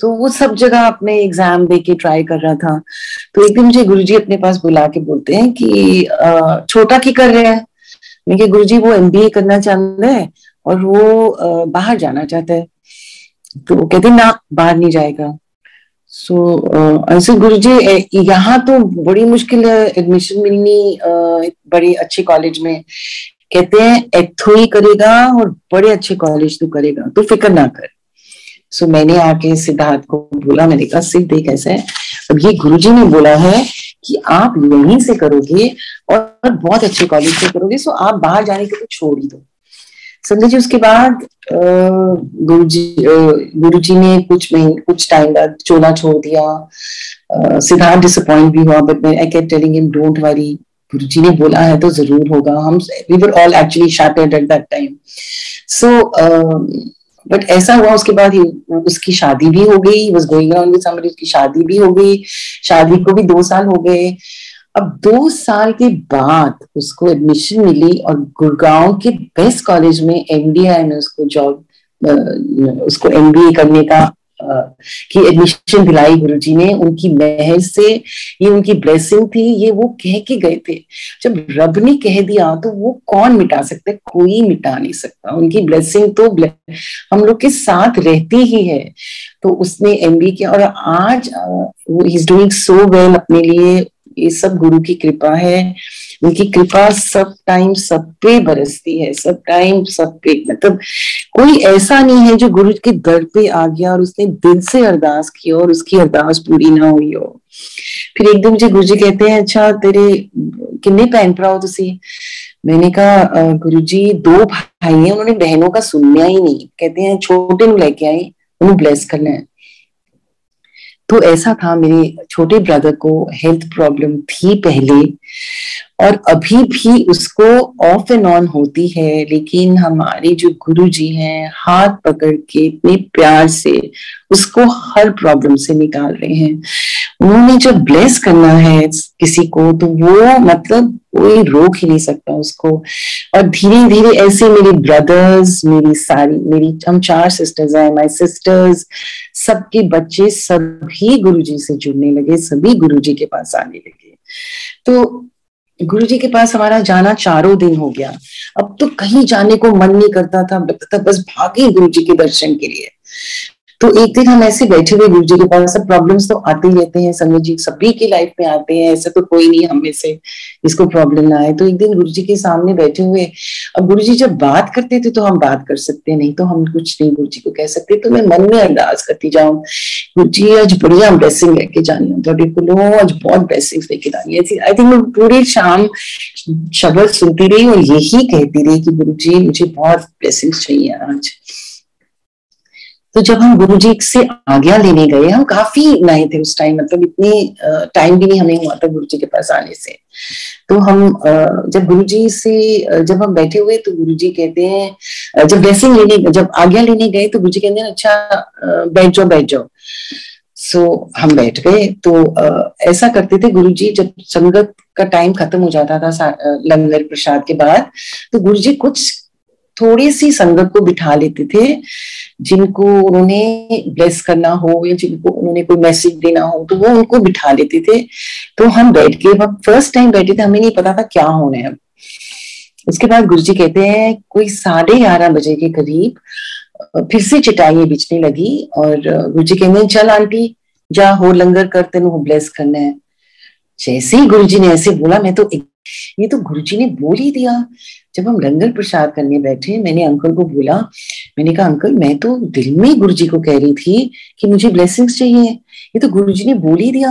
तो वो सब जगह अपने एग्जाम दे के ट्राई कर रहा था। तो एक दिन मुझे गुरुजी अपने पास बुला के बोलते हैं कि छोटा की कर रहे हैं। मैं कहा गुरुजी वो MBA करना चाहता है और वो बाहर जाना चाहता है। तो कहते ना बाहर नहीं जाएगा। ऐसे गुरुजी यहाँ तो बड़ी मुश्किल है एडमिशन मिलनी बड़े अच्छे कॉलेज में। कहते हैं एथो ही करेगा और बड़े अच्छे कॉलेज तो करेगा, तो फिक्र ना कर। मैंने आके सिद्धार्थ को बोला, मैंने कहा सिद्ध देख ऐसा है, अब ये गुरुजी ने बोला है कि आप यहीं से करोगे और बहुत अच्छे कॉलेज से करोगे, सो आप बाहर जाने के तो छोड़ ही दो। संजय जी उसके बाद गुरुजी ने कुछ टाइम बाद चोला छोड़ दिया। सिद्धार्थ डिसअपॉइंट भी हुआ, but I kept telling him don't worry, Guruji ने बोला है तो जरूर होगा। हम we were all actually shattered at that time. But ऐसा हुआ उसके बाद उसकी शादी भी हो गई, he was going around with somebody, उसकी शादी भी हो गई, शादी को भी 2 साल हो गए। अब 2 साल के बाद उसको एडमिशन मिली और गुड़गांव के बेस्ट कॉलेज में MDI में उसको जॉब, उसको MBA करने का की एडमिशन दिलाई गुरुजी ने। उनकी मेहर से, ये उनकी ब्लेसिंग थी, ये वो कह के गए थे। जब रब ने कह दिया तो वो कौन मिटा सकता है, कोई मिटा नहीं सकता। उनकी ब्लेसिंग तो हम लोग के साथ रहती ही है। तो उसने MBA किया और आज he is doing so well अपने लिए। ये सब गुरु की कृपा है। उनकी कृपा सब टाइम सब पे बरसती है, सब टाइम सब पे। मतलब कोई ऐसा नहीं है जो गुरु के दर पे आ गया और उसने दिल से अरदास की और उसकी अरदास पूरी ना हुई हो। फिर एक दिन मुझे गुरुजी कहते हैं अच्छा तेरे किन्ने भैन भरा हो तुसी? मैंने कहा गुरुजी 2 भाई हैं, उन्होंने बहनों का सुनना ही नहीं। कहते हैं छोटे ਨੂੰ लेके आए, उन्हें ब्लेस करना है। तो ऐसा था, मेरे छोटे ब्रदर को हेल्थ प्रॉब्लम थी पहले और अभी भी उसको ऑफ एंड ऑन होती है, लेकिन हमारे जो गुरुजी हैं हाथ पकड़ के इतने प्यार से उसको हर प्रॉब्लम से निकाल रहे हैं। उन्होंने जब ब्लेस करना है किसी को तो वो मतलब कोई रोक ही नहीं सकता उसको। और धीरे धीरे ऐसे मेरे ब्रदर्स, हम 4 सिस्टर्स हैं, माय सिस्टर्स, सबके बच्चे सभी गुरुजी से जुड़ने लगे, सभी गुरुजी के पास आने लगे। तो गुरुजी के पास हमारा जाना 4 दिन हो गया। अब तो कहीं जाने को मन नहीं करता था, बस भागे गुरुजी के दर्शन के लिए। तो एक दिन हम ऐसे बैठे हुए गुरुजी के पास, सब प्रॉब्लम्स तो आते ही रहते हैं संगत जी, सभी की लाइफ में आते हैं, ऐसा तो कोई नहीं हम में से जिसको प्रॉब्लम ना आए। तो एक दिन गुरुजी के सामने बैठे हुए, अब गुरुजी जब बात करते थे तो हम बात कर सकते, नहीं तो हम कुछ नहीं गुरुजी को कह सकते। तो मैं मन में अरदास करती जाऊं, गुरुजी आज बढ़िया ब्लेसिंग लेके जानी हो थोड़े को, आज बहुत ब्लेसिंग लेके जानी है। आई थिंक मैं पूरी शाम शब्द सुनती रही और यही कहती रही कि गुरुजी मुझे बहुत ब्लेसिंग चाहिए आज। तो जब हम गुरुजी से आज्ञा लेने गए, हम काफी नए थे उस टाइम, मतलब इतनी टाइम भी नहीं हमें हुआ था गुरुजी के पास आने से। तो हम जब गुरुजी से जब हम बैठे हुए तो गुरुजी कहते हैं, जब आज्ञा लेने गए तो गुरुजी कहते हैं अच्छा बैठ जाओ। हम बैठ गए। तो ऐसा करते थे गुरुजी, जब संगत का टाइम खत्म हो जाता था लंगर प्रसाद के बाद, तो गुरुजी कुछ थोड़ी सी संगत को बिठा लेते थे जिनको उन्होंने ब्लेस करना हो या जिनको उन्होंने कोई मैसेज देना हो, तो वो उनको बिठा लेते थे। तो हम बैठ के फर्स्ट टाइम बैठे थे, हमें नहीं पता था क्या होना है। उसके बाद गुरुजी कहते हैं कोई 11:30 के करीब फिर से चटाइयां बिछने लगी और गुरुजी कहते हैं चल आंटी जा हो लंगर कर, तेनू ब्लेस करना है। जैसे ही गुरुजी ने ऐसे बोला, मैं तो ये तो गुरुजी ने बोल ही दिया। जब हम लंगर प्रसाद करने बैठे, मैंने अंकल को बोला, मैंने कहा अंकल मैं तो दिल में गुरुजी को कह रही थी कि मुझे ब्लेसिंग्स चाहिए, ये तो गुरुजी ने बोल ही दिया।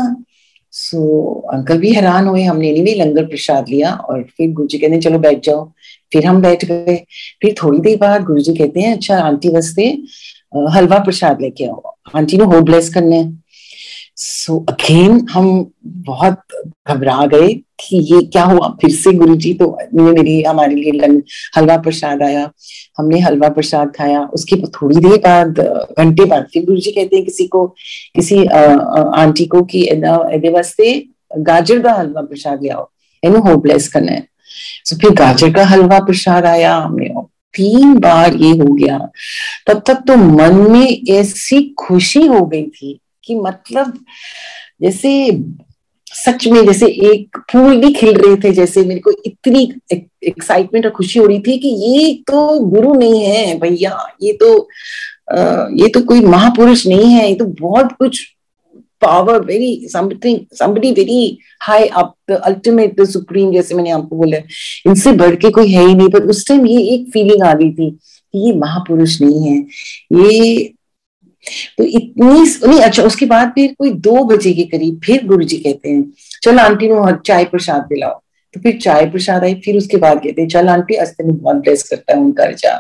अंकल भी हैरान हुए। हमने नहीं लंगर प्रसाद लिया और फिर गुरुजी कहते हैं चलो बैठ जाओ। फिर हम बैठ गए। फिर थोड़ी देर बाद गुरुजी कहते हैं अच्छा आंटी वास्ते हलवा प्रसाद लेके आओ, आंटी ने हो ब्लेस करना है। अगेन हम बहुत घबरा गए कि ये क्या हुआ फिर से गुरुजी। तो हमारे लिए हलवा प्रसाद आया, हमने हलवा प्रसाद खाया। उसके थोड़ी देर बाद, घंटे बाद, फिर गुरुजी कहते हैं किसी आंटी को कि एदे वास्ते गाजर का हलवा प्रसाद ले आओ, इन्हें हो ब्लेस करना है। फिर गाजर का हलवा प्रसाद आया, हमने 3 बार ये हो गया। तब तक तो मन में ऐसी खुशी हो गई थी कि मतलब जैसे सच में जैसे एक फूल भी खिल रहे थे, जैसे मेरे को इतनी एक्साइटमेंट और खुशी हो रही थी कि ये तो गुरु नहीं है भैया, ये तो कोई महापुरुष नहीं है, ये तो बहुत कुछ power, very somebody very high up, the ultimate, the supreme, जैसे मैंने आपको बोला, इनसे बढ़ के कोई है ही नहीं। पर उस टाइम ये एक फीलिंग आ गई थी कि ये महापुरुष नहीं है, ये तो नहीं। अच्छा, उसके बाद फिर कोई 2 बजे के करीब फिर गुरुजी कहते हैं चल आंटी को चाय प्रसाद दिलाओ। तो फिर चाय प्रसाद आई। फिर उसके बाद कहते हैं चल आंटी आज तेन बहुत ब्लेस करता है उनका जा।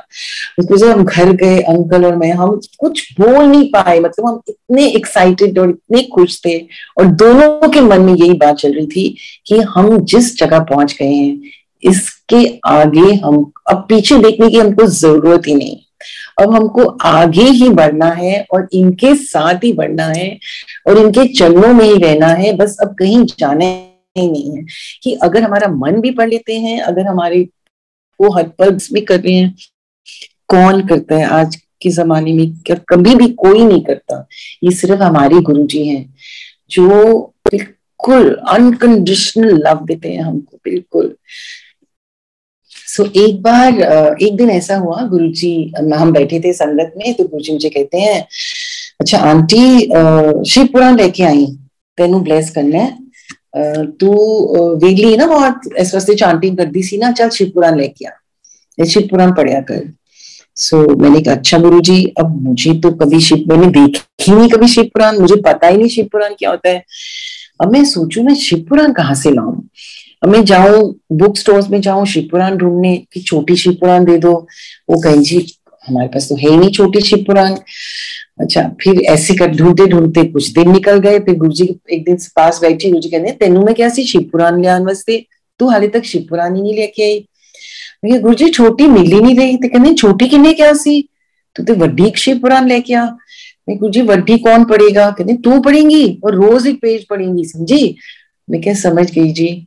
उसके बाद हम घर गए, अंकल और मैं, हम कुछ बोल नहीं पाए, मतलब हम इतने एक्साइटेड और इतने खुश थे। और दोनों के मन में यही बात चल रही थी कि हम जिस जगह पहुंच गए हैं इसके आगे हम अब पीछे देखने की हमको जरूरत ही नहीं, अब हमको आगे ही बढ़ना है और इनके साथ ही बढ़ना है और इनके चरणों में ही रहना है, बस अब कहीं जाना ही नहीं है। कि अगर हमारा मन भी पढ़ लेते हैं, अगर हमारे वो हर पल भी कर रहे हैं, कौन करता है आज के जमाने में, क्या कभी भी कोई नहीं करता। ये सिर्फ हमारे गुरुजी हैं जो बिल्कुल अनकंडीशनल लव देते हैं हमको, बिल्कुल। एक दिन ऐसा हुआ, गुरुजी हम बैठे थे संगत में, तो गुरुजी मुझे कहते हैं अच्छा आंटी शिव पुराण लेके आई, तेनू ब्लेस करना है, तू वेगली ना बहुत इस वास्ते चांटिंग कर दी सी ना, चल शिव पुराण लेके आ, शिव पुराण पढ़िया कर। मैंने कहा अच्छा गुरुजी, अब मुझे तो मैंने देखी नहीं कभी शिव पुराण, मुझे पता ही नहीं शिव पुराण क्या होता है। अब मैं सोचू मैं शिव पुराण कहाँ से लाऊं, अब मैं जाऊं बुक स्टोर्स में जाऊं शिव पुराण ढूंढने कि छोटी शिव पुराण दे दो, वो कहीं जी हमारे पास तो है ही नहीं छोटी शिव पुराण। अच्छा, फिर ऐसे कर ढूंढते ढूंढते कुछ दिन निकल गए। फिर गुरुजी एक दिन पास बैठी, गुरुजी कहते तेनू मैं क्या सी शिव पुराण लियान वास्ते, तू हाले तक शिव पुराण ही नहीं लेके आई। मैं गुरुजी छोटी मिल ही नहीं रही, तो कहते छोटी किन्ने क्या सी, तू तो वड्डी शिव पुराण लेके आ। मैं गुरुजी वड्डी कौन पढ़ेगा, कहते तू पढ़ेंगी और रोज एक पेज पढ़ेंगी, समझी। मैं क्या समझ गई जी।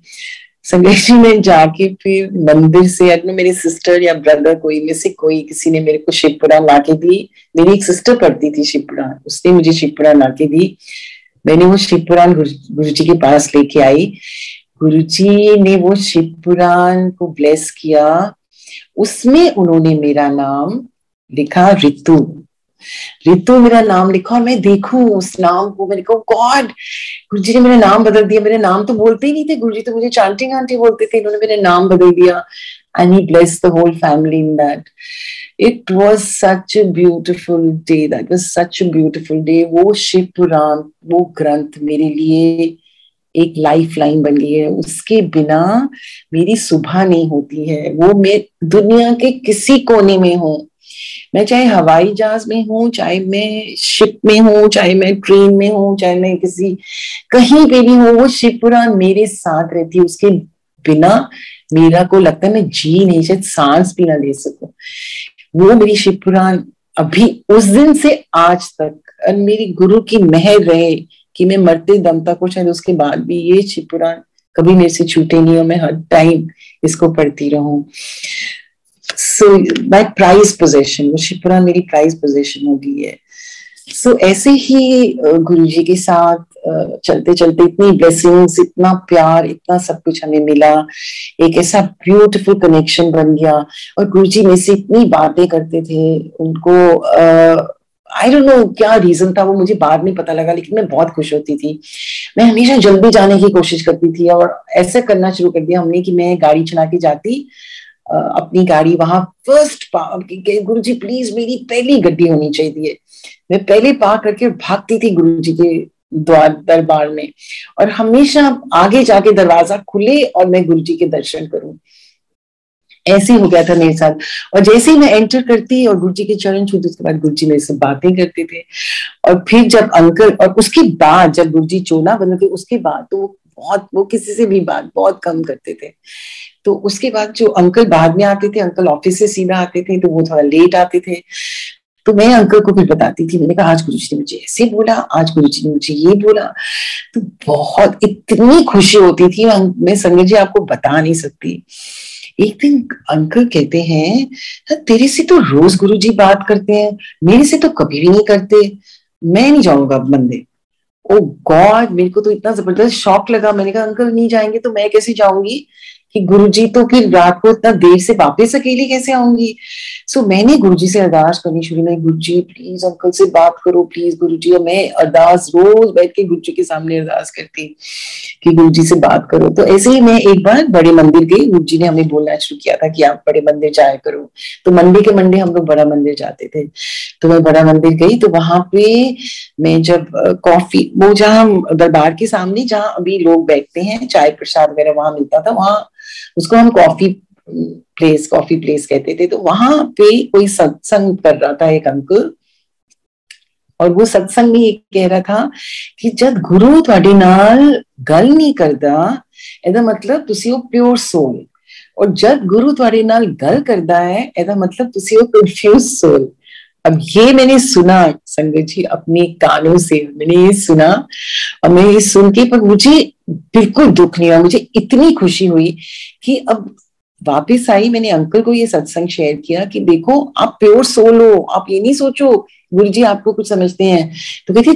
संगत जी में जाके फिर मंदिर से अपने मेरे सिस्टर या ब्रदर कोई में से कोई किसी ने मेरे को शिव पुराण ला के दी। मेरी एक सिस्टर पढ़ती थी शिव पुराण, उसने मुझे शिव पुराण ला के दी। मैंने वो शिव पुराण गुरुजी के पास लेके आई। गुरुजी ने वो शिव पुराण को ब्लेस किया, उसमें उन्होंने मेरा नाम लिखा ऋतु। ऋतु मेरा नाम लिखा और मैं देखूं उस नाम को, मेरे को गॉड, गुरुजी ने मेरा नाम बदल दिया। मेरे नाम तो बोलते ही नहीं थे गुरुजी, तो मुझे चांटिंग आंटी बोलते थे, इन्होंने मेरा नाम बदल दिया। And he blessed the whole family in that. It was such a beautiful day, that was such a beautiful day. वो शिव पुराण, वो ग्रंथ मेरे लिए एक लाइफ लाइन बन गई है। उसके बिना मेरी सुबह नहीं होती है। वो मैं दुनिया के किसी कोने में हूं, मैं चाहे हवाई जहाज में हूँ, चाहे मैं शिप में हूँ, चाहे मैं ट्रेन में हूँ, चाहे मैं कहीं पे भी हूँ, वो शिव पुराण मेरे साथ रहती है। उसके बिना मेरा को लगता है मैं जी नहीं, शायद सांस भी ना ले सकूं। वो मेरी शिव पुराण अभी उस दिन से आज तक, और मेरी गुरु की मेहर रहे कि मैं मरते दम तक, और शायद उसके बाद भी ये शिव पुराण कभी मेरे से छूटे नहीं और मैं हर टाइम इसको पढ़ती रहूं। सो माय प्राइज पोजेशन, वो शिव पुराण मेरी प्राइज पोजेशन हो गई है। सो ऐसे ही गुरुजी के साथ चलते चलते इतनी ब्लेसिंग्स, इतना प्यार, इतना सब कुछ हमें मिला, एक ऐसा ब्यूटीफुल कनेक्शन बन गया। और गुरुजी में से इतनी बातें करते थे, उनको आई डोंट नो क्या रीजन था, वो मुझे बाद में पता लगा, लेकिन मैं बहुत खुश होती थी। मैं हमेशा जल्दी जाने की कोशिश करती थी और ऐसे करना शुरू कर दिया हमने कि मैं गाड़ी चला के जाती, अपनी गाड़ी वहां फर्स्ट गुरुजी प्लीज मेरी पहली गड्डी होनी चाहिए, मैं पहले पार्क करके भागती थी गुरुजी के द्वार दरबार में, और हमेशा आगे जाके दरवाजा खुले और मैं गुरुजी के दर्शन करूं। ऐसे हो गया था मेरे साथ। और जैसे ही मैं एंटर करती और गुरुजी के चरण छूते, उसके बाद गुरुजी मेरे से बातें करते थे। और फिर जब अंकल, और उसके बाद जब गुरुजी चोला बदल के, उसके बाद तो वो किसी से भी बात बहुत कम करते थे। तो उसके बाद जो अंकल बाद में आते थे, अंकल ऑफिस से सीधा आते थे, तो वो थोड़ा लेट आते थे, तो मैं अंकल को भी बताती थी, मैंने कहा आज गुरुजी ने मुझे ऐसे बोला, आज गुरुजी ने मुझे ये बोला। तो बहुत इतनी खुशी होती थी, मैं संगत जी आपको बता नहीं सकती। एक दिन अंकल कहते हैं, तेरे से तो रोज गुरुजी बात करते हैं, मेरे से तो कभी भी नहीं करते, मैं नहीं जाऊंगा अब मंदिर। ओ गॉड, मेरे को तो इतना जबरदस्त शॉक लगा। मैंने कहा अंकल नहीं जाएंगे तो मैं कैसे जाऊंगी, कि गुरुजी तो फिर रात को इतना देर से वापस अकेली कैसे आऊंगी। सो मैंने गुरुजी से अरदास करनी शुरू की, गुरुजी प्लीज अंकल से बात करो प्लीज गुरुजी। और मैं अरदास रोज बैठ के गुरुजी के सामने अरदास करती कि गुरुजी से बात करो। तो ऐसे ही मैं एक बार बड़े मंदिर गई, गुरुजी ने हमें बोलना शुरू किया था कि आप बड़े मंदिर जाया करो। तो मंडे के मंडे हम लोग बड़ा मंदिर जाते थे। तो मैं बड़ा मंदिर गई, तो वहां पे मैं जब कॉफी, वो जहाँ दरबार के सामने जहाँ अभी लोग बैठते हैं, चाय प्रसाद वगैरह वहां मिलता था, वहां उसको हम कॉफी प्लेस कहते थे। तो वहां पे कोई सत्संग कर रहा था एक अंकल, और वो सत्संग में कह रहा था कि जब गुरु ਤੁਹਾਡੇ ਨਾਲ ਗੱਲ नहीं करदा, ਇਹਦਾ मतलब तुसी हो प्योर सोल, और जब गुरु ਤੁਹਾਡੇ ਨਾਲ ਗੱਲ करदा है, ਇਹਦਾ मतलब तुसी हो कंफ्यूज सोल। अब ये मैंने सुना संगत जी, अपने कानों से मैंने ये सुना, और मैं ये सुन के, पर मुझे बिल्कुल दुख नहीं हुआ, मुझे इतनी खुशी हुई कि अब वापस आई। मैंने अंकल को ये सत्संग शेयर किया कि देखो आप प्योर सोल हो, आप ये नहीं सोचो गुरुजी आपको कुछ समझते हैं। तो कहती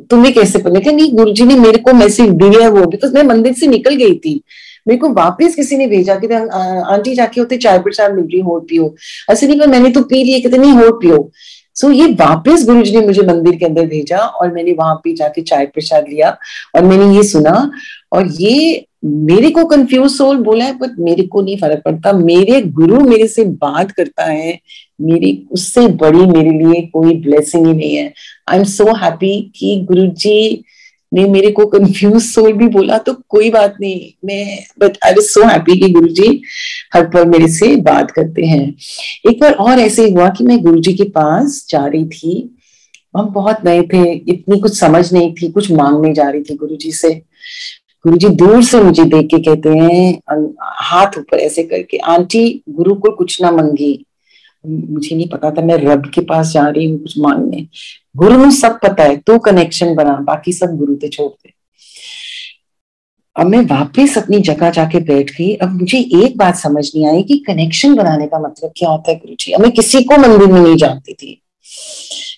तुम्हें कैसे पता? क्या नहीं, गुरुजी ने मेरे को मैसेज दिया वो, बिकॉज मैं मंदिर से निकल गई थी, मेरे को वापस किसी ने भेजा कि आंटी जाके होते चाय प्रसाद मिल रही, होट पियो। ऐसे नहीं, पर मैंने तो पी लिया, कहते नहीं होट पियो। सो ये वापस गुरुजी ने मुझे मंदिर के अंदर भेजा, और मैंने वहां पे जाके चाय प्रसाद लिया, और मैंने ये सुना। और ये मेरे को कंफ्यूज सोल बोला है, बट मेरे को नहीं फर्क पड़ता, मेरे गुरु मेरे से बात करता है, मेरी उससे बड़ी मेरे लिए कोई ब्लेसिंग ही नहीं है। आई एम सो हैप्पी कि गुरुजी ने मेरे को कंफ्यूज सोल भी बोला, तो कोई बात नहीं, मैं but I was so happy कि गुरुजी हर पल मेरे से बात करते हैं। एक बार और ऐसे हुआ कि मैं गुरुजी के पास जा रही थी, हम बहुत नए थे, इतनी कुछ समझ नहीं थी, कुछ मांगने जा रही थी गुरुजी से। गुरुजी दूर से मुझे देख के कहते हैं, हाथ ऊपर ऐसे करके, आंटी गुरु को कुछ ना मंगी। मुझे नहीं पता था मैं रब के पास जा रही हूँ कुछ मांगने। गुरु ਨੂੰ सब पता है, तो कनेक्शन बना, बाकी सब गुरु पे छोड़ दे। अब मैं वापस अपनी जगह जाके बैठ गई। अब मुझे एक बात समझ नहीं आई कि कनेक्शन बनाने का मतलब क्या होता है गुरुजी। अब मैं किसी को मंदिर में नहीं जानती थी,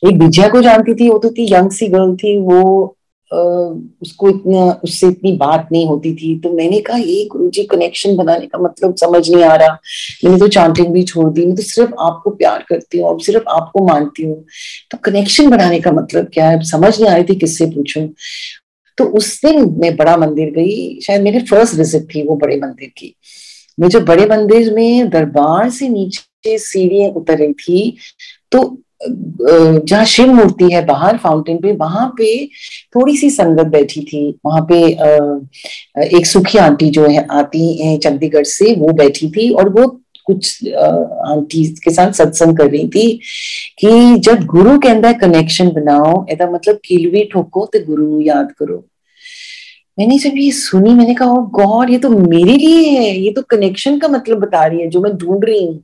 एक विजया को जानती थी, वो तो इतनी यंग सी गर्ल थी, वो उसको इतना, उससे इतनी बात नहीं होती थी। तो मैंने कहा ये गुरुजी कनेक्शन बनाने का मतलब समझ नहीं आ रहा, मैंने तो चैंटिंग भी छोड़ दी, मैं तो सिर्फ आपको प्यार करती हूँ, अब सिर्फ आपको मानती हूँ, तो कनेक्शन बनाने का मतलब क्या है, समझ नहीं आ रही थी किससे पूछूं। तो उस दिन मैं बड़ा मंदिर गई, शायद मेरी फर्स्ट विजिट थी वो बड़े मंदिर की। मैं जब बड़े मंदिर में दरबार से नीचे सीढ़ियां उतर रही थी, तो जहाँ शिव मूर्ति है बाहर फाउंटेन पे, वहां पे थोड़ी सी संगत बैठी थी। वहां पे एक सुखी आंटी जो है आती है चंडीगढ़ से, वो बैठी थी, और वो कुछ आंटी के साथ सत्संग कर रही थी कि जब गुरु के अंदर कनेक्शन बनाओ, ऐसा मतलब किलवी ठोको तो गुरु याद करो। मैंने जब ये सुनी, मैंने कहा ओ गॉड, ये तो मेरे लिए है, ये तो कनेक्शन का मतलब बता रही है जो मैं ढूंढ रही हूँ।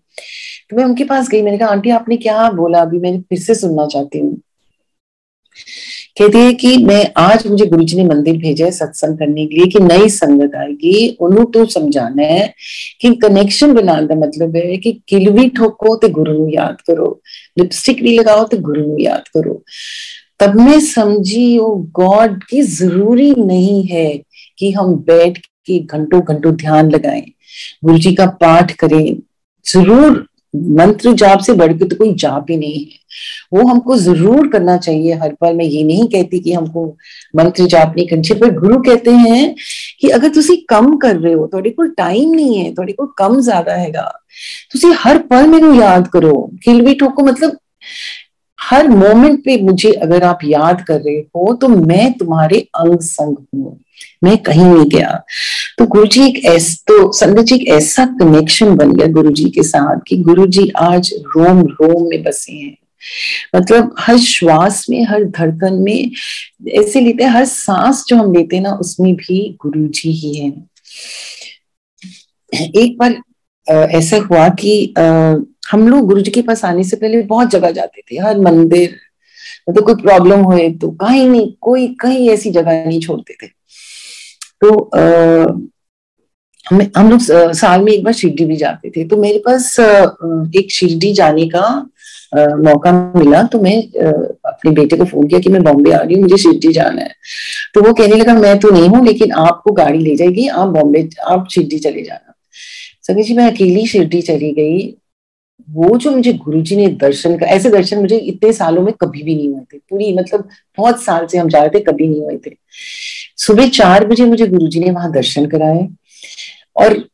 तो मैं उनके पास गई, मैंने कहा आंटी आपने क्या बोला अभी, मैं फिर से सुनना चाहती हूँ। कहती है कि मैं आज, मुझे गुरुजी ने मंदिर भेजा है सत्संग करने के लिए कि नई संगत आएगी, उन्होंने तो समझाना है कि कनेक्शन बनाने का मतलब है कि किलवी ठोको तो गुरु याद करो, लिपस्टिक भी लगाओ तो गुरु याद करो। तब मैं समझी ओ गॉड की जरूरी नहीं है कि हम बैठ के घंटों घंटों ध्यान लगाएं, गुरु जी का पाठ करें। जरूर मंत्र जाप से बढ़ के तो कोई जाप ही नहीं है, वो हमको जरूर करना चाहिए हर पल। मैं ये नहीं कहती कि हमको मंत्र जाप नहीं करनी चाहिए, पर गुरु कहते हैं कि अगर तुसी कम कर रहे हो, थोड़े को टाइम नहीं है, थोड़े को कम ज्यादा हैगा, तुसी हर पल मेनू याद करो, खिल भी ठोको, मतलब हर मोमेंट पे मुझे अगर आप याद कर रहे हो तो मैं तुम्हारे अंग संग हूँ, मैं कहीं नहीं गया। तो गुरुजी तो संगत जी एक ऐसा कनेक्शन बन गया गुरुजी के साथ कि गुरुजी आज रोम रोम में बसे हैं। मतलब हर श्वास में, हर धड़कन में ऐसे लेते हैं, हर सांस जो हम लेते हैं ना उसमें भी गुरुजी ही है। एक बार ऐसा हुआ कि हम लोग गुरुजी के पास आने से पहले बहुत जगह जाते थे, हर मंदिर, मतलब कोई प्रॉब्लम हुए तो कहीं नहीं, कोई कहीं ऐसी जगह नहीं छोड़ते थे। तो हम लोग साल में एक बार शिरडी भी जाते थे। तो मेरे पास एक शिरडी जाने का मौका मिला, तो मैं अपने बेटे को फोन किया कि मैं बॉम्बे आ रही हूँ, मुझे शिरडी जाना है। तो वो कहने लगा मैं तो नहीं हूँ, लेकिन आपको गाड़ी ले जाएगी, आप बॉम्बे, आप शिरडी चले जाना। सगे जी मैं अकेली शिरडी चली गई। वो जो मुझे गुरुजी ने दर्शन का, ऐसे दर्शन मुझे इतने सालों में कभी भी नहीं हुए थे, पूरी मतलब बहुत साल से हम जा रहे थे, कभी नहीं हुए थे। सुबह 4 बजे मुझे गुरुजी ने वहां दर्शन कराए, और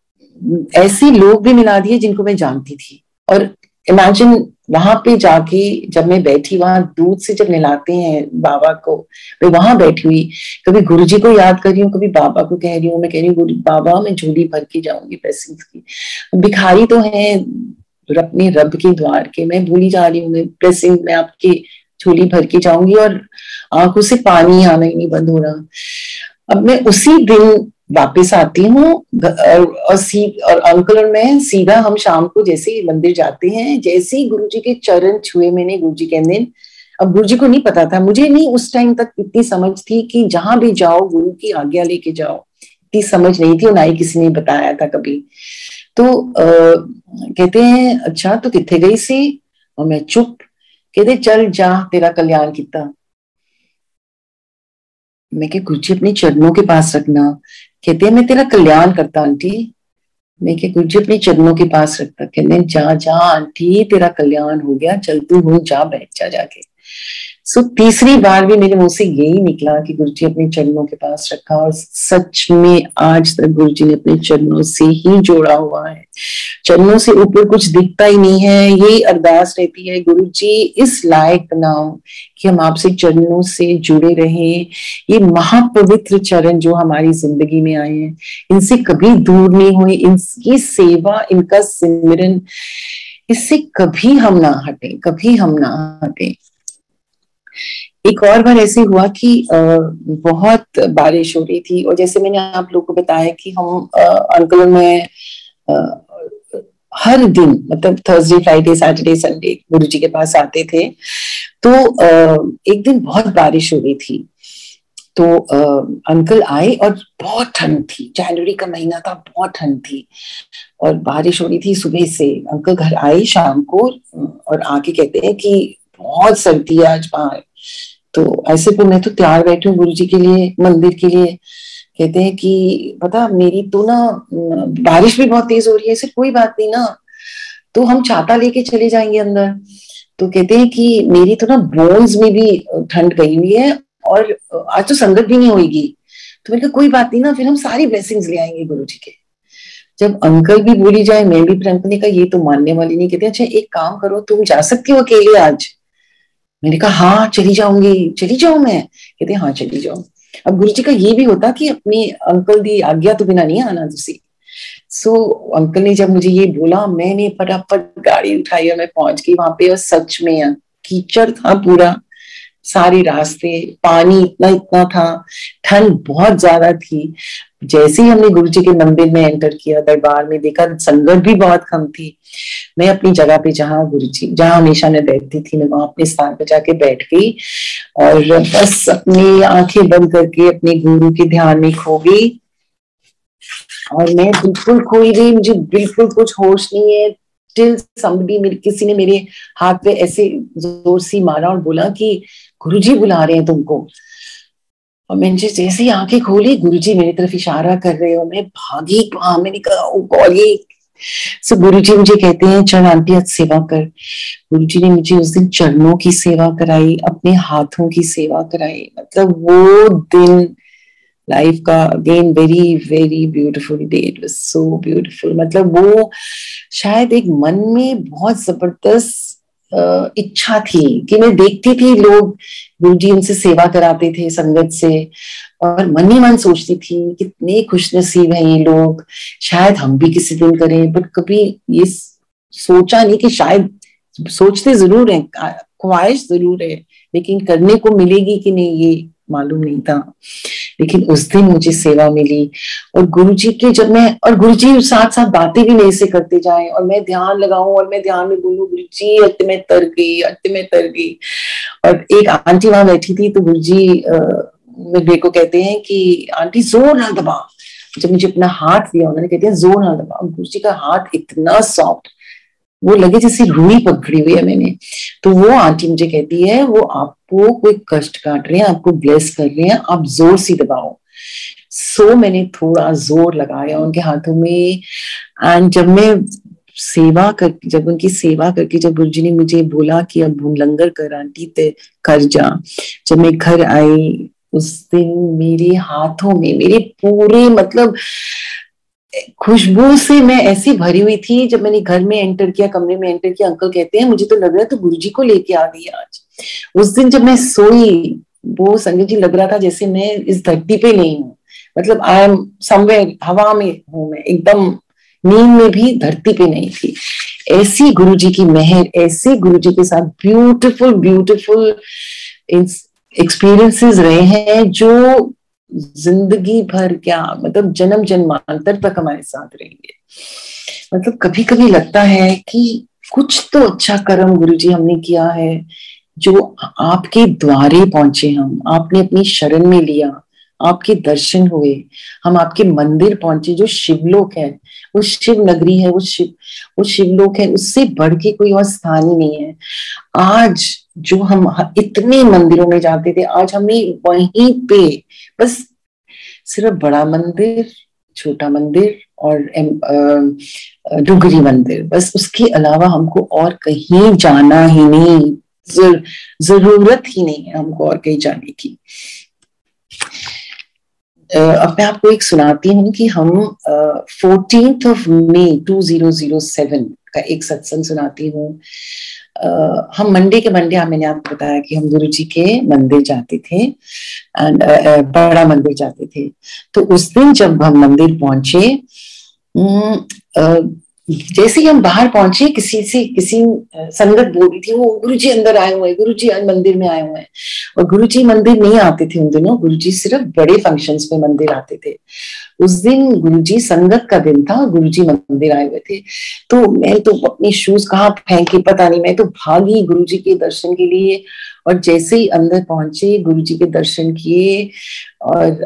ऐसे लोग भी मिला दिए जिनको मैं जानती थी। और इमेजिन वहां पे जाके जब मैं बैठी, वहां दूध से जब नहलाते हैं बाबा को, मैं वहां बैठी हुई, कभी गुरुजी को याद कर रही हूँ, कभी बाबा को कह रही हूँ, मैं कह रही हूँ बाबा मैं झोली भर के जाऊंगी पैसे की, भिखारी तो है अपने रब के द्वार के, मैं भूली जा रही हूँ, मैं ब्लेसिंग में आपकी झोली भर के जाऊंगी, और आंखों से पानी आना ही नहीं बंद हो रहा। अब मैं उसी दिन वापस आती हूँ, और अंकल और मैं सीधा, हम शाम को जैसे ही मंदिर जाते हैं, जैसे ही गुरुजी के चरण छुए मैंने, गुरुजी के दिन, अब गुरुजी को नहीं पता था, मुझे नहीं उस टाइम तक इतनी समझ थी कि जहां भी जाओ गुरु की आज्ञा लेके जाओ, इतनी समझ नहीं थी, और ना ही किसी ने बताया था कभी। तो कहते हैं अच्छा तो किथे गई सी, और मैं चुप। कहते चल जा तेरा कल्याण किता। मैं क्या गुरुजी अपने चरणों के पास रखना। कहते हैं मैं तेरा कल्याण करता आंटी। मैं क्या गुरुजी अपने चरणों के पास रखता। कहते जा जा आंटी तेरा कल्याण हो गया, चल तू हूं जा, बैठ जा जाके। सो तीसरी बार भी मेरे मुंह से यही निकला कि गुरुजी अपने चरणों के पास रखा, और सच में आज तक गुरुजी ने अपने चरणों से ही जोड़ा हुआ है। चरणों से ऊपर कुछ दिखता ही नहीं है। ये अरदास रहती है गुरुजी इस लायक बनाओ कि हम आपसे चरणों से जुड़े रहें। ये महापवित्र चरण जो हमारी जिंदगी में आए हैं, इनसे कभी दूर नहीं हुए, इनकी सेवा, इनका सिमरन, इससे कभी हम ना हटें, कभी हम ना हटें। एक और बार ऐसे हुआ कि बहुत बारिश हो रही थी, और जैसे मैंने आप लोगों को बताया कि हम अंकल और मैं हर दिन, मतलब थर्सडे फ्राइडे सैटरडे संडे गुरुजी के पास आते थे। तो एक दिन बहुत बारिश हो रही थी, तो अंकल आए, और बहुत ठंड थी, जनवरी का महीना था, बहुत ठंड थी और बारिश हो रही थी सुबह से। अंकल घर आए शाम को, और आके कहते हैं कि बहुत सर्दी है आज बाहर। तो ऐसे तो मैं तो तैयार बैठी हूँ गुरुजी के लिए, मंदिर के लिए। कहते हैं कि पता मेरी तो ना बारिश भी बहुत तेज हो रही है, सिर्फ कोई बात नहीं ना, तो हम छाता लेके चले जाएंगे अंदर। तो कहते हैं कि मेरी तो ना बोन्स में भी ठंड गई हुई है, और आज तो संगत भी नहीं होगी। तो मैंने कहा कोई बात नहीं ना, फिर हम सारी ब्लेसिंग्स ले आएंगे गुरुजी के। जब अंकल भी बोली जाए, मैं भी, फिर अंकल ने कहा ये तो मानने वाली नहीं। कहते अच्छा एक काम करो, तुम जा सकती हो अकेले आज। मैंने कहा हाँ चली जाऊंगी, चली जाऊं मैं। कहते हाँ चली जाओ। अब गुरुजी का ये भी होता कि अपनी अंकल दी आज्ञा तो बिना नहीं आना तुसी। सो अंकल ने जब मुझे ये बोला, मैंने फटाफट गाड़ी उठाई और मैं पहुंच गई वहां पे, और सच में कीचड़ था पूरा, सारे रास्ते, पानी इतना इतना था, ठंड बहुत ज्यादा थी। जैसे ही हमने गुरुजी के मंदिर में एंटर किया, दरबार में देखा, संगत भी बहुत कम थी। मैं अपनी जगह पे, जहाँ गुरुजी, जहाँ हमेशा मैं बैठती थी, मैं वहां अपने स्थान पे जाके बैठ गई, और बस अपनी आंखें बंद करके अपने गुरु के ध्यान में खो गई। और मैं बिल्कुल खोई गई, मुझे बिल्कुल कुछ होश नहीं है। स्टिल समबडी, मेरे किसी ने मेरे हाथ पे ऐसे जोर से मारा और बोला कि गुरुजी बुला रहे हैं तुमको। और मैंने जैसे ही आंखें खोली, गुरुजी मेरी तरफ इशारा कर रहे हो, मैं भागी वहां, मैंने कहा ओ गॉड ये। सो गुरुजी मुझे कहते हैं चल आंटी आज सेवा कर। गुरुजी ने मुझे उस दिन चरणों की सेवा कराई, अपने हाथों की सेवा कराई। मतलब वो दिन लाइफ का again very very beautiful day, it was so beautiful. मतलब वो शायद एक मन में बहुत जबरदस्त इच्छा थी कि मैं देखती थी लोग, गुरुजी उनसे सेवा कराते थे संगत से, और मन ही मन सोचती थी कितने खुशनसीब हैं ये लोग, शायद हम भी किसी दिन करें। बट कभी ये सोचा नहीं कि शायद, सोचते जरूर हैं, ख्वाहिश जरूर है, लेकिन करने को मिलेगी कि नहीं ये मालूम नहीं था। लेकिन उस दिन मुझे सेवा मिली, और गुरुजी के जब मैं, और गुरुजी साथ साथ बातें भी मेरे से करते जाए, और मैं ध्यान लगाऊं और मैं ध्यान में बोलूं गुरुजी अत में तर गई, अत में तर गई। और एक आंटी वहां बैठी थी, तो गुरुजी मेरे को कहते हैं कि आंटी जोर ना दबा। जब मुझे अपना हाथ दिया उन्होंने, कहते हैं जोर ना दबा। गुरुजी का हाथ इतना सॉफ्ट, वो लगे जैसे रुई पकड़ी हुई है मैंने। तो वो आंटी मुझे कहती है वो आपको कोई कष्ट काट रहे हैं, आपको ब्लेस कर रहे हैं, आप जोर से दबाओ। सो मैंने थोड़ा जोर लगाया उनके हाथों में। एंड जब मैं सेवा कर, जब उनकी सेवा करके, जब गुरुजी ने मुझे बोला कि अब लंगर कर आंटी ते कर जा, जब मैं घर आई उस दिन मेरे हाथों में, मेरे पूरे मतलब खुशबू से मैं ऐसी भरी हुई थी। जब मैंने घर में एंटर किया, कमरे में एंटर किया, अंकल कहते हैं मुझे तो लग रहा है तो गुरुजी को लेके आ गई आज। उस दिन जब मैं सोई, वो संगत जी लग रहा था जैसे मैं इस धरती पे नहीं हूँ, मतलब आई एम समवेयर, हवा में हूँ मैं, एकदम नींद में भी धरती पे नहीं थी। ऐसी गुरुजी की मेहर, ऐसे गुरुजी के साथ ब्यूटीफुल ब्यूटीफुल एक्सपीरियंसेस रहे हैं जो जिंदगी भर, क्या मतलब जन्म जन्मांतर तक हमारे साथ रहेंगे। मतलब कभी कभी लगता है कि कुछ तो अच्छा कर्म गुरुजी हमने किया है, जो आपके द्वारे पहुंचे, हम आपने अपनी शरण में लिया, आपके दर्शन हुए, हम आपके मंदिर पहुंचे जो शिवलोक है, वो शिव नगरी है, वो शिवलोक है, उससे बढ़ के कोई और स्थान ही नहीं है। आज जो हम इतने मंदिरों में जाते थे, आज हमें वहीं पे बस सिर्फ बड़ा मंदिर, छोटा मंदिर और डुगरी मंदिर, बस उसके अलावा हमको और कहीं जाना ही नहीं, जरूरत ही नहीं है हमको और कहीं जाने की। अब मैं आपको एक सुनाती हूँ कि हम 14 मई 2007 का एक सत्संग सुनाती हूँ। हम मंडे के मंडे, मैंने आपको बताया कि हम गुरुजी के मंदिर जाते थे, एंड बड़ा मंदिर जाते थे। तो उस दिन जब हम मंदिर पहुंचे, जैसे ही हम बाहर पहुंचे, किसी संगत बोल रही थी वो गुरुजी अंदर आए हुए हैं, गुरुजी मंदिर में आए हुए हैं। और गुरुजी मंदिर नहीं आते थे उन दिनों, गुरुजी सिर्फ बड़े फंक्शंस में मंदिर आते थे। उस दिन गुरुजी संगत का दिन था, गुरुजी मंदिर आए हुए थे। तो मैं तो अपनी शूज कहाँ फेंकी पता नहीं, मैं तो भागी गुरुजी के दर्शन के लिए। और जैसे ही अंदर पहुंचे, गुरुजी के दर्शन किए, और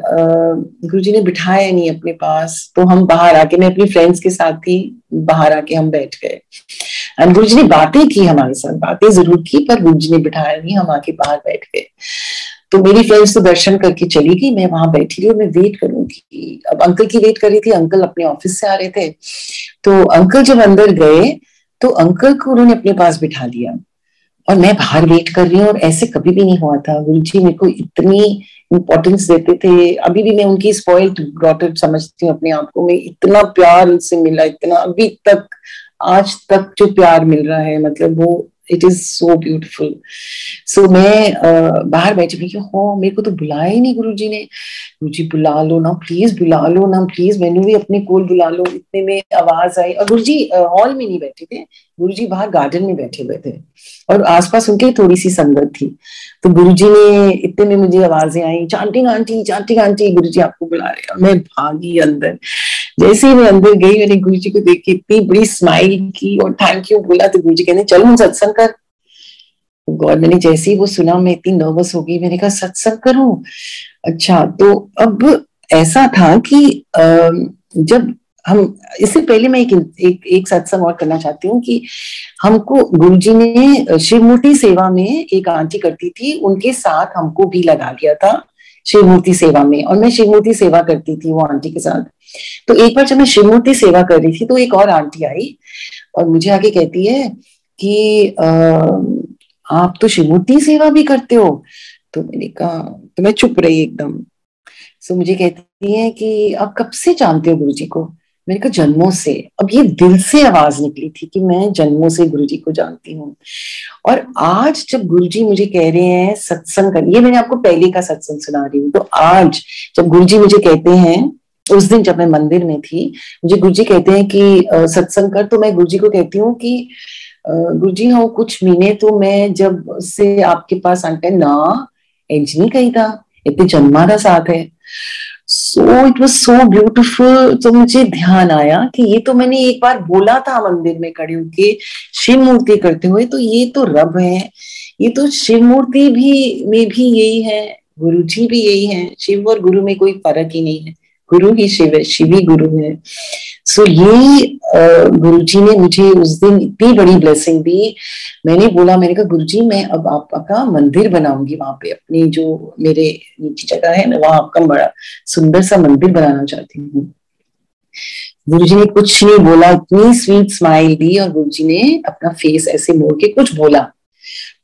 गुरुजी ने बिठाया नहीं अपने पास, तो हम बाहर आके, मैं अपनी फ्रेंड्स के साथ ही बाहर आके हम बैठ गए। एंड गुरुजी ने बातें की हमारे साथ, बातें जरूर की, पर गुरुजी ने बिठाया नहीं, हम आके बाहर बैठ गए। तो मेरी फ्रेंड्स तो दर्शन करके चली गई, मैं वहां बैठी रही और मैं वेट करूंगी। अब अंकल की वेट कर रही थी, अंकल अपने ऑफिस से आ रहे थे। तो अंकल जब अंदर गए तो अंकल को उन्होंने अपने पास बिठा लिया, और मैं बाहर वेट कर रही हूँ। और ऐसे कभी भी नहीं हुआ था, गुरुजी मेरे को इतनी इंपॉर्टेंस देते थे। अभी भी मैं उनकी स्पॉइल्ड डॉटर समझती हूँ अपने आप को, मैं इतना प्यार उनसे मिला, इतना अभी तक आज तक जो प्यार मिल रहा है, मतलब वो इट इज सो ब्यूटिफुल। सो मैं बाहर बैठी हुई, हो मेरे को तो बुलाया ही नहीं गुरुजी ने। गुरुजी बुला लो ना प्लीज, बुला लो ना प्लीज, मैंने भी अपने कोल बुला लो। इतने में आवाज आई, और गुरुजी हॉल में नहीं बैठे थे, गुरुजी बाहर गार्डन में बैठे हुए थे, और आसपास उनके थोड़ी सी संगत थी। तो गुरुजी ने, इतने में मुझे आवाजें आई, चांटिंग आंटी, चांटिंग आंटी, गुरुजी आपको बुला रहे हैं। और मैं भागी अंदर। जैसे ही मैं अंदर गई, मैंने गुरुजी को देख के इतनी बड़ी स्माइल की और थैंक यू बोला। तो गुरुजी कहने चल हम सत्संग कर। गॉड, मैंने जैसे ही वो सुना मैं इतनी नर्वस हो गई, मैंने कहा सत्संग करूं। अच्छा, तो अब ऐसा था कि जब हम इससे पहले मैं एक सत्संग और करना चाहती हूँ कि हमको गुरुजी ने शिवमूर्ति सेवा में, एक आंटी करती थी, उनके साथ हमको भी लगा दिया था शिवमूर्ति सेवा में, और मैं शिवमूर्ति सेवा करती थी वो आंटी के साथ। तो एक बार जब मैं शिवमूर्ति सेवा कर रही थी तो एक और आंटी आई और मुझे आके कहती है कि आप तो शिवमूर्ति सेवा भी करते हो। तो मैंने कहा, तो मैं चुप रही एकदम। सो मुझे कहती है कि आप कब से जानते हो गुरुजी को? मैंने कहा जन्मों से। अब ये दिल से आवाज निकली थी कि मैं जन्मों से गुरुजी को जानती हूँ। और आज जब गुरुजी मुझे कह रहे हैं सत्संग कर, ये मैंने आपको पहले का सत्संग सुना रही हूँ, तो आज जब गुरुजी मुझे कहते हैं, उस दिन जब मैं मंदिर में थी, मुझे गुरुजी कहते हैं कि सत्संग कर, तो मैं गुरुजी को कहती हूँ कि गुरुजी हाँ कुछ महीने तो मैं जब से आपके पास आंटे ना इंज नहीं कही था, इतने जन्मा का साथ है। So it was so beautiful. तो मुझे ध्यान आया कि ये तो मैंने एक बार बोला था मंदिर में खड़े होके शिव मूर्ति करते हुए, तो ये तो रब है, ये तो शिव मूर्ति भी में भी यही है, गुरुजी भी यही है, शिव और गुरु में कोई फर्क ही नहीं है, गुरु ही शिव है, शिव ही गुरु है। सो ये गुरुजी ने मुझे उस दिन इतनी बड़ी ब्लेसिंग दी। मैंने बोला, मैंने कहा गुरुजी मैं अब आपका मंदिर बनाऊंगी वहां पे, अपनी जो मेरे नीचे जगह है ना वहां आपका बड़ा सुंदर सा मंदिर बनाना चाहती हूँ। गुरुजी ने कुछ नहीं बोला, इतनी स्वीट स्माइल दी और गुरुजी ने अपना फेस ऐसे मोड़ के कुछ बोला,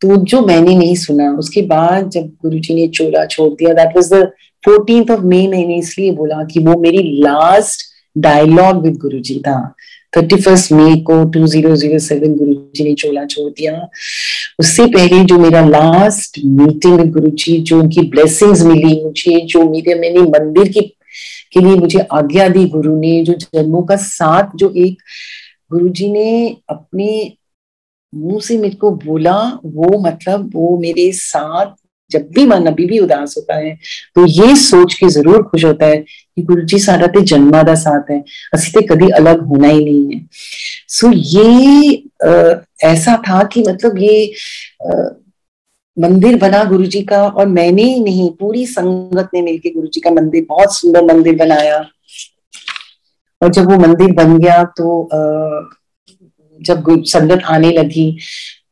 तो जो मैंने नहीं सुना। उसके बाद जब गुरुजी ने चोला छोड़ दिया, that was the 14th of May, मैंने इसलिए बोला कि वो मेरी लास्ट डायलॉग विद गुरुजी था। 31 मई को 2007 गुरुजी ने चोला छोड़ दिया। उससे पहले जो मेरा लास्ट मीटिंग विद गुरुजी, जो उनकी ब्लेसिंग्स मिली मुझे, जो मैंने मंदिर के लिए मुझे आज्ञा दी गुरु ने, जो जन्मों का साथ जो एक गुरुजी ने अपने मुंह से मेरे को बोला, वो मतलब वो मेरे साथ जब भी मन अभी भी उदास होता है तो ये सोच के जरूर खुश होता है कि गुरुजी सारा ते जन्मा दा साथ है, असि ते कभी अलग होना ही नहीं है। सो ये ऐसा था कि मतलब ये मंदिर बना गुरुजी का, और मैंने ही नहीं पूरी संगत ने मिलकर गुरुजी का मंदिर, बहुत सुंदर मंदिर बनाया। और जब वो मंदिर बन गया तो जब संगत आने लगी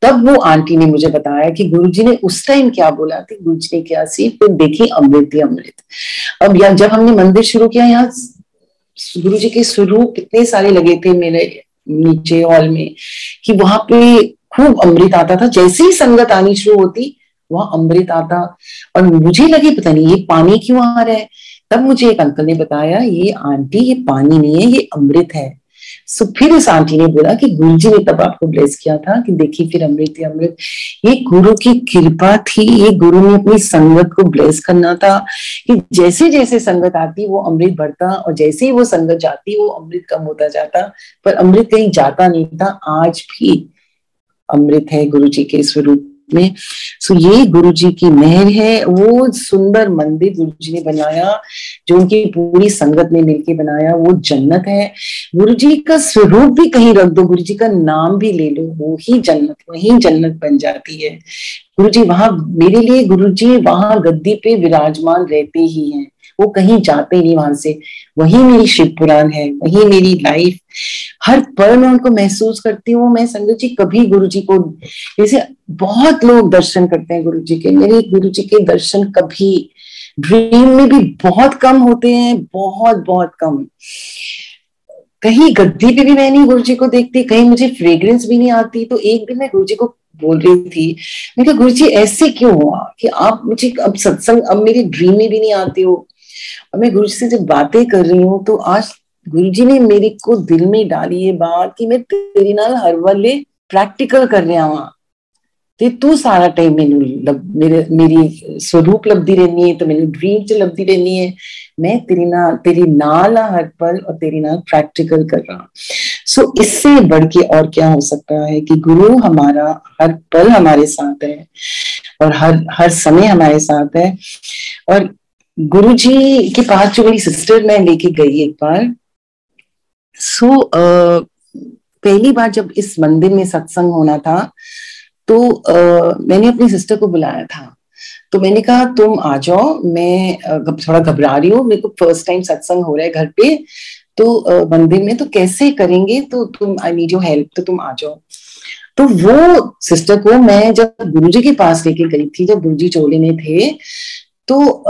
तब वो आंटी ने मुझे बताया कि गुरुजी ने उस टाइम क्या बोला था। गुरुजी ने क्या सी, फिर देखी अमृत ही अमृत। अब जब हमने मंदिर शुरू किया, यहाँ गुरुजी के स्वरूप कितने सारे लगे थे मेरे नीचे हॉल में कि वहां पे खूब अमृत आता था। जैसे ही संगत आनी शुरू होती वहां अमृत आता, और मुझे लगे पता नहीं ये पानी क्यों आ रहा है। तब मुझे एक अंकल ने बताया, ये आंटी ये पानी नहीं है, ये अमृत है। सो फिर उस आंटी ने बोला कि गुरुजी ने तब आपको ब्लेस किया था कि देखिए फिर अमृत ही अमृत। ये गुरु की कृपा थी, ये गुरु ने अपनी संगत को ब्लेस करना था कि जैसे जैसे संगत आती वो अमृत बढ़ता, और जैसे ही वो संगत जाती वो अमृत कम होता जाता, पर अमृत कहीं जाता नहीं था। आज भी अमृत है गुरुजी के स्वरूप में। सो ये गुरुजी की मेहर है। वो सुंदर मंदिर गुरुजी ने बनाया, जो उनकी पूरी संगत ने मिलके बनाया, वो जन्नत है। गुरुजी का स्वरूप भी कहीं रख दो, गुरुजी का नाम भी ले लो, वो ही जन्नत, वही जन्नत बन जाती है। गुरुजी वहां, मेरे लिए गुरुजी वहां गद्दी पे विराजमान रहते ही हैं, वो कहीं जाते नहीं वहां से। वही मेरी शिव पुराण है, वही मेरी लाइफ। हर पल मैं उनको महसूस करती हूँ। मैं संगत जी कभी गुरुजी को, जैसे बहुत लोग दर्शन करते हैं गुरुजी के, मेरे गुरुजी के दर्शन कभी ड्रीम में भी बहुत कम होते हैं, बहुत बहुत कम। कहीं गद्दी पे भी मैं नहीं गुरुजी को देखती, कहीं मुझे फ्रेग्रेंस भी नहीं आती। तो एक दिन मैं गुरुजी को बोल रही थी, मैं कहा गुरुजी ऐसे क्यों हुआ कि आप मुझे अब सत्संग, अब मेरी ड्रीम में भी नहीं आती हो। और मैं गुरुजी से जब बातें कर रही हूँ तो आज गुरुजी ने मेरे को दिल में डाली ये बात कि मैं तेरे नाल हर वाले प्रैक्टिकल कर रहा हूँ, ते तू सारा टाइम मेरी स्वरूप लभदी रहनी है, तो मेरी ड्रीम च लभदी रहनी है। मैं तेरी नाल हर पल और तेरी नाल प्रैक्टिकल कर रहा हूँ। सो इससे बढ़ के और क्या हो सकता है कि गुरु हमारा हर पल हमारे साथ है और हर समय हमारे साथ है। और गुरुजी के पास जो मेरी सिस्टर मैं लेके गई एक बार, सो पहली बार जब इस मंदिर में सत्संग होना था तो मैंने अपनी सिस्टर को बुलाया था। तो मैंने कहा तुम आ जाओ, मैं थोड़ा घबरा रही हूँ, मेरे को फर्स्ट टाइम सत्संग हो रहा है घर पे, तो मंदिर में तो कैसे करेंगे, तो तुम, आई नीड योर हेल्प, तो तुम आ जाओ। तो वो सिस्टर को मैं जब गुरुजी के पास लेके गई थी, जब गुरुजी चोले में थे, तो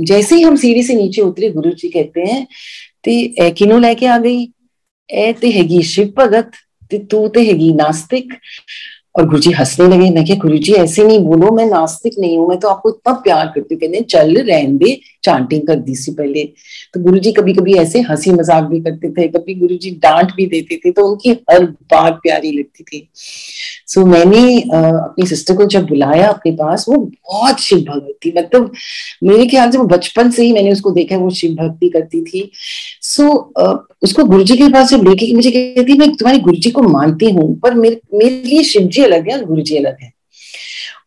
जैसे ही हम सीढ़ी से नीचे उतरे, गुरुजी कहते हैं ते किनू लेके आ गई, ए ते हैगी शिव भगत, ते तू ते हैगी नास्तिक। और गुरुजी हंसने लगे। मैं क्या, गुरुजी ऐसे नहीं बोलो, मैं नास्तिक नहीं हूं, मैं तो आपको इतना प्यार करती हूँ। कहते चल रहने दे, चांटिंग कर दी सी पहले। तो गुरुजी कभी कभी ऐसे हंसी मजाक भी करते थे, कभी गुरुजी डांट भी देते थे, तो उनकी हर बात प्यारी लगती थी। सो मैंने अपनी सिस्टर को जब बुलाया अपने पास, वो बहुत शिव भक्त थी, मतलब मेरे ख्याल से वो बचपन से ही मैंने उसको देखा, वो शिव भक्ति करती थी। सो उसको गुरुजी के पास जब लेके, मुझे कहती मैं तुम्हारे गुरुजी को मानती हूँ, पर मेरे लिए शिव जी अलग है और गुरुजी अलग है।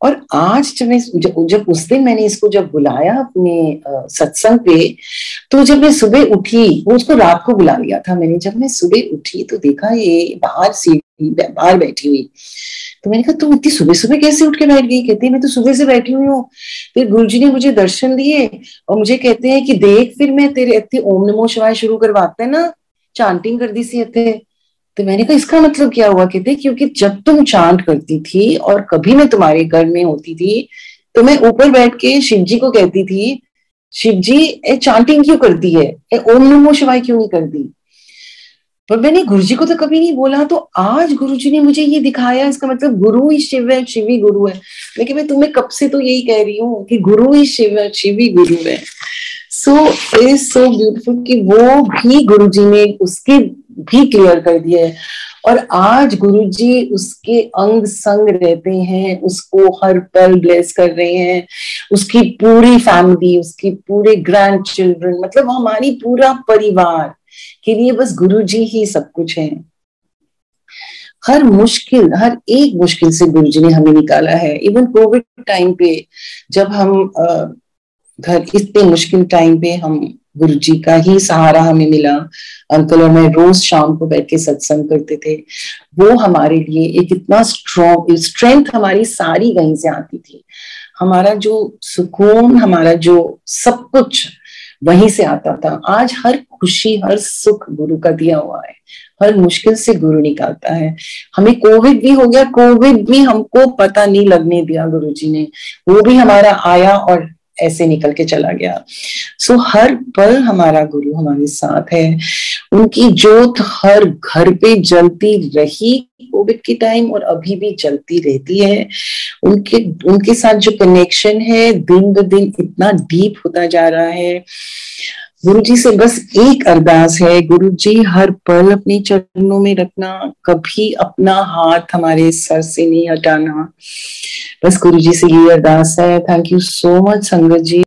और आज जब उस दिन मैंने इसको जब बुलाया अपने सत्संग पे, तो जब मैं सुबह उठी, वो उसको रात को बुला लिया था मैंने, जब मैं सुबह उठी तो देखा ये बाहर बैठी हुई। तो मैंने कहा तुम इतनी सुबह सुबह कैसे उठ के बैठ गई? कहती है मैं तो सुबह से बैठी हुई हूँ। फिर गुरुजी ने मुझे दर्शन दिए और मुझे कहते हैं कि देख, फिर मैं तेरे इतनी ओम नमो शिवाय शुरू करवाते हैं ना, चांटिंग कर दी सी इतने। तो मैंने कहा इसका मतलब क्या हुआ? कहते क्योंकि जब तुम चांट करती थी और कभी मैं तुम्हारे घर में होती थी, तो मैं ऊपर बैठ के शिव जी को कहती थी, शिव जी ए चांटिंग क्यों कर दी है, ए ओम नमो शिवाय क्यों नहीं कर दी? पर मैंने गुरुजी को तो कभी नहीं बोला। तो आज गुरुजी ने मुझे ये दिखाया, इसका मतलब गुरु ही शिव है, शिव ही गुरु है। लेकिन मैं तुम्हें कब से तो यही कह रही हूँ कि गुरु ही शिव है, शिव ही गुरु है। So it is so beautiful कि वो भी गुरुजी ने उसके भी क्लियर कर दिया है। और आज गुरुजी उसके अंग संग रहते हैं, उसको हर पल ब्लेस कर रहे हैं, उसकी पूरी फैमिली, उसकी पूरे ग्रैंड चिल्ड्रन, मतलब हमारी पूरा परिवार के लिए बस गुरुजी ही सब कुछ है। हर एक मुश्किल से गुरुजी ने हमें निकाला है। इवन कोविड टाइम पे जब हम घर, इतने मुश्किल टाइम पे हम, गुरुजी का ही सहारा हमें मिला। अंकल और मैं रोज शाम को बैठ के सत्संग करते थे। वो हमारे लिए एक इतना स्ट्रेंथ हमारी सारी वहीं से आती थी। हमारा जो सुकून, हमारा जो सब कुछ वहीं से आता था। आज हर खुशी, हर सुख गुरु का दिया हुआ है। हर मुश्किल से गुरु निकालता है। हमें कोविड भी हो गया, कोविड भी हमको पता नहीं लगने दिया गुरुजी ने। वो भी हमारा आया और ऐसे निकल के चला गया। सो हर पल हमारा गुरु हमारे साथ है। उनकी जोत हर घर पे जलती रही कोविड के टाइम, और अभी भी जलती रहती है। उनके साथ जो कनेक्शन है दिन ब दिन इतना डीप होता जा रहा है। गुरुजी से बस एक अरदास है, गुरुजी हर पल अपने चरणों में रखना, कभी अपना हाथ हमारे सर से नहीं हटाना। बस गुरुजी से ये अरदास है। थैंक यू सो मच संगत जी।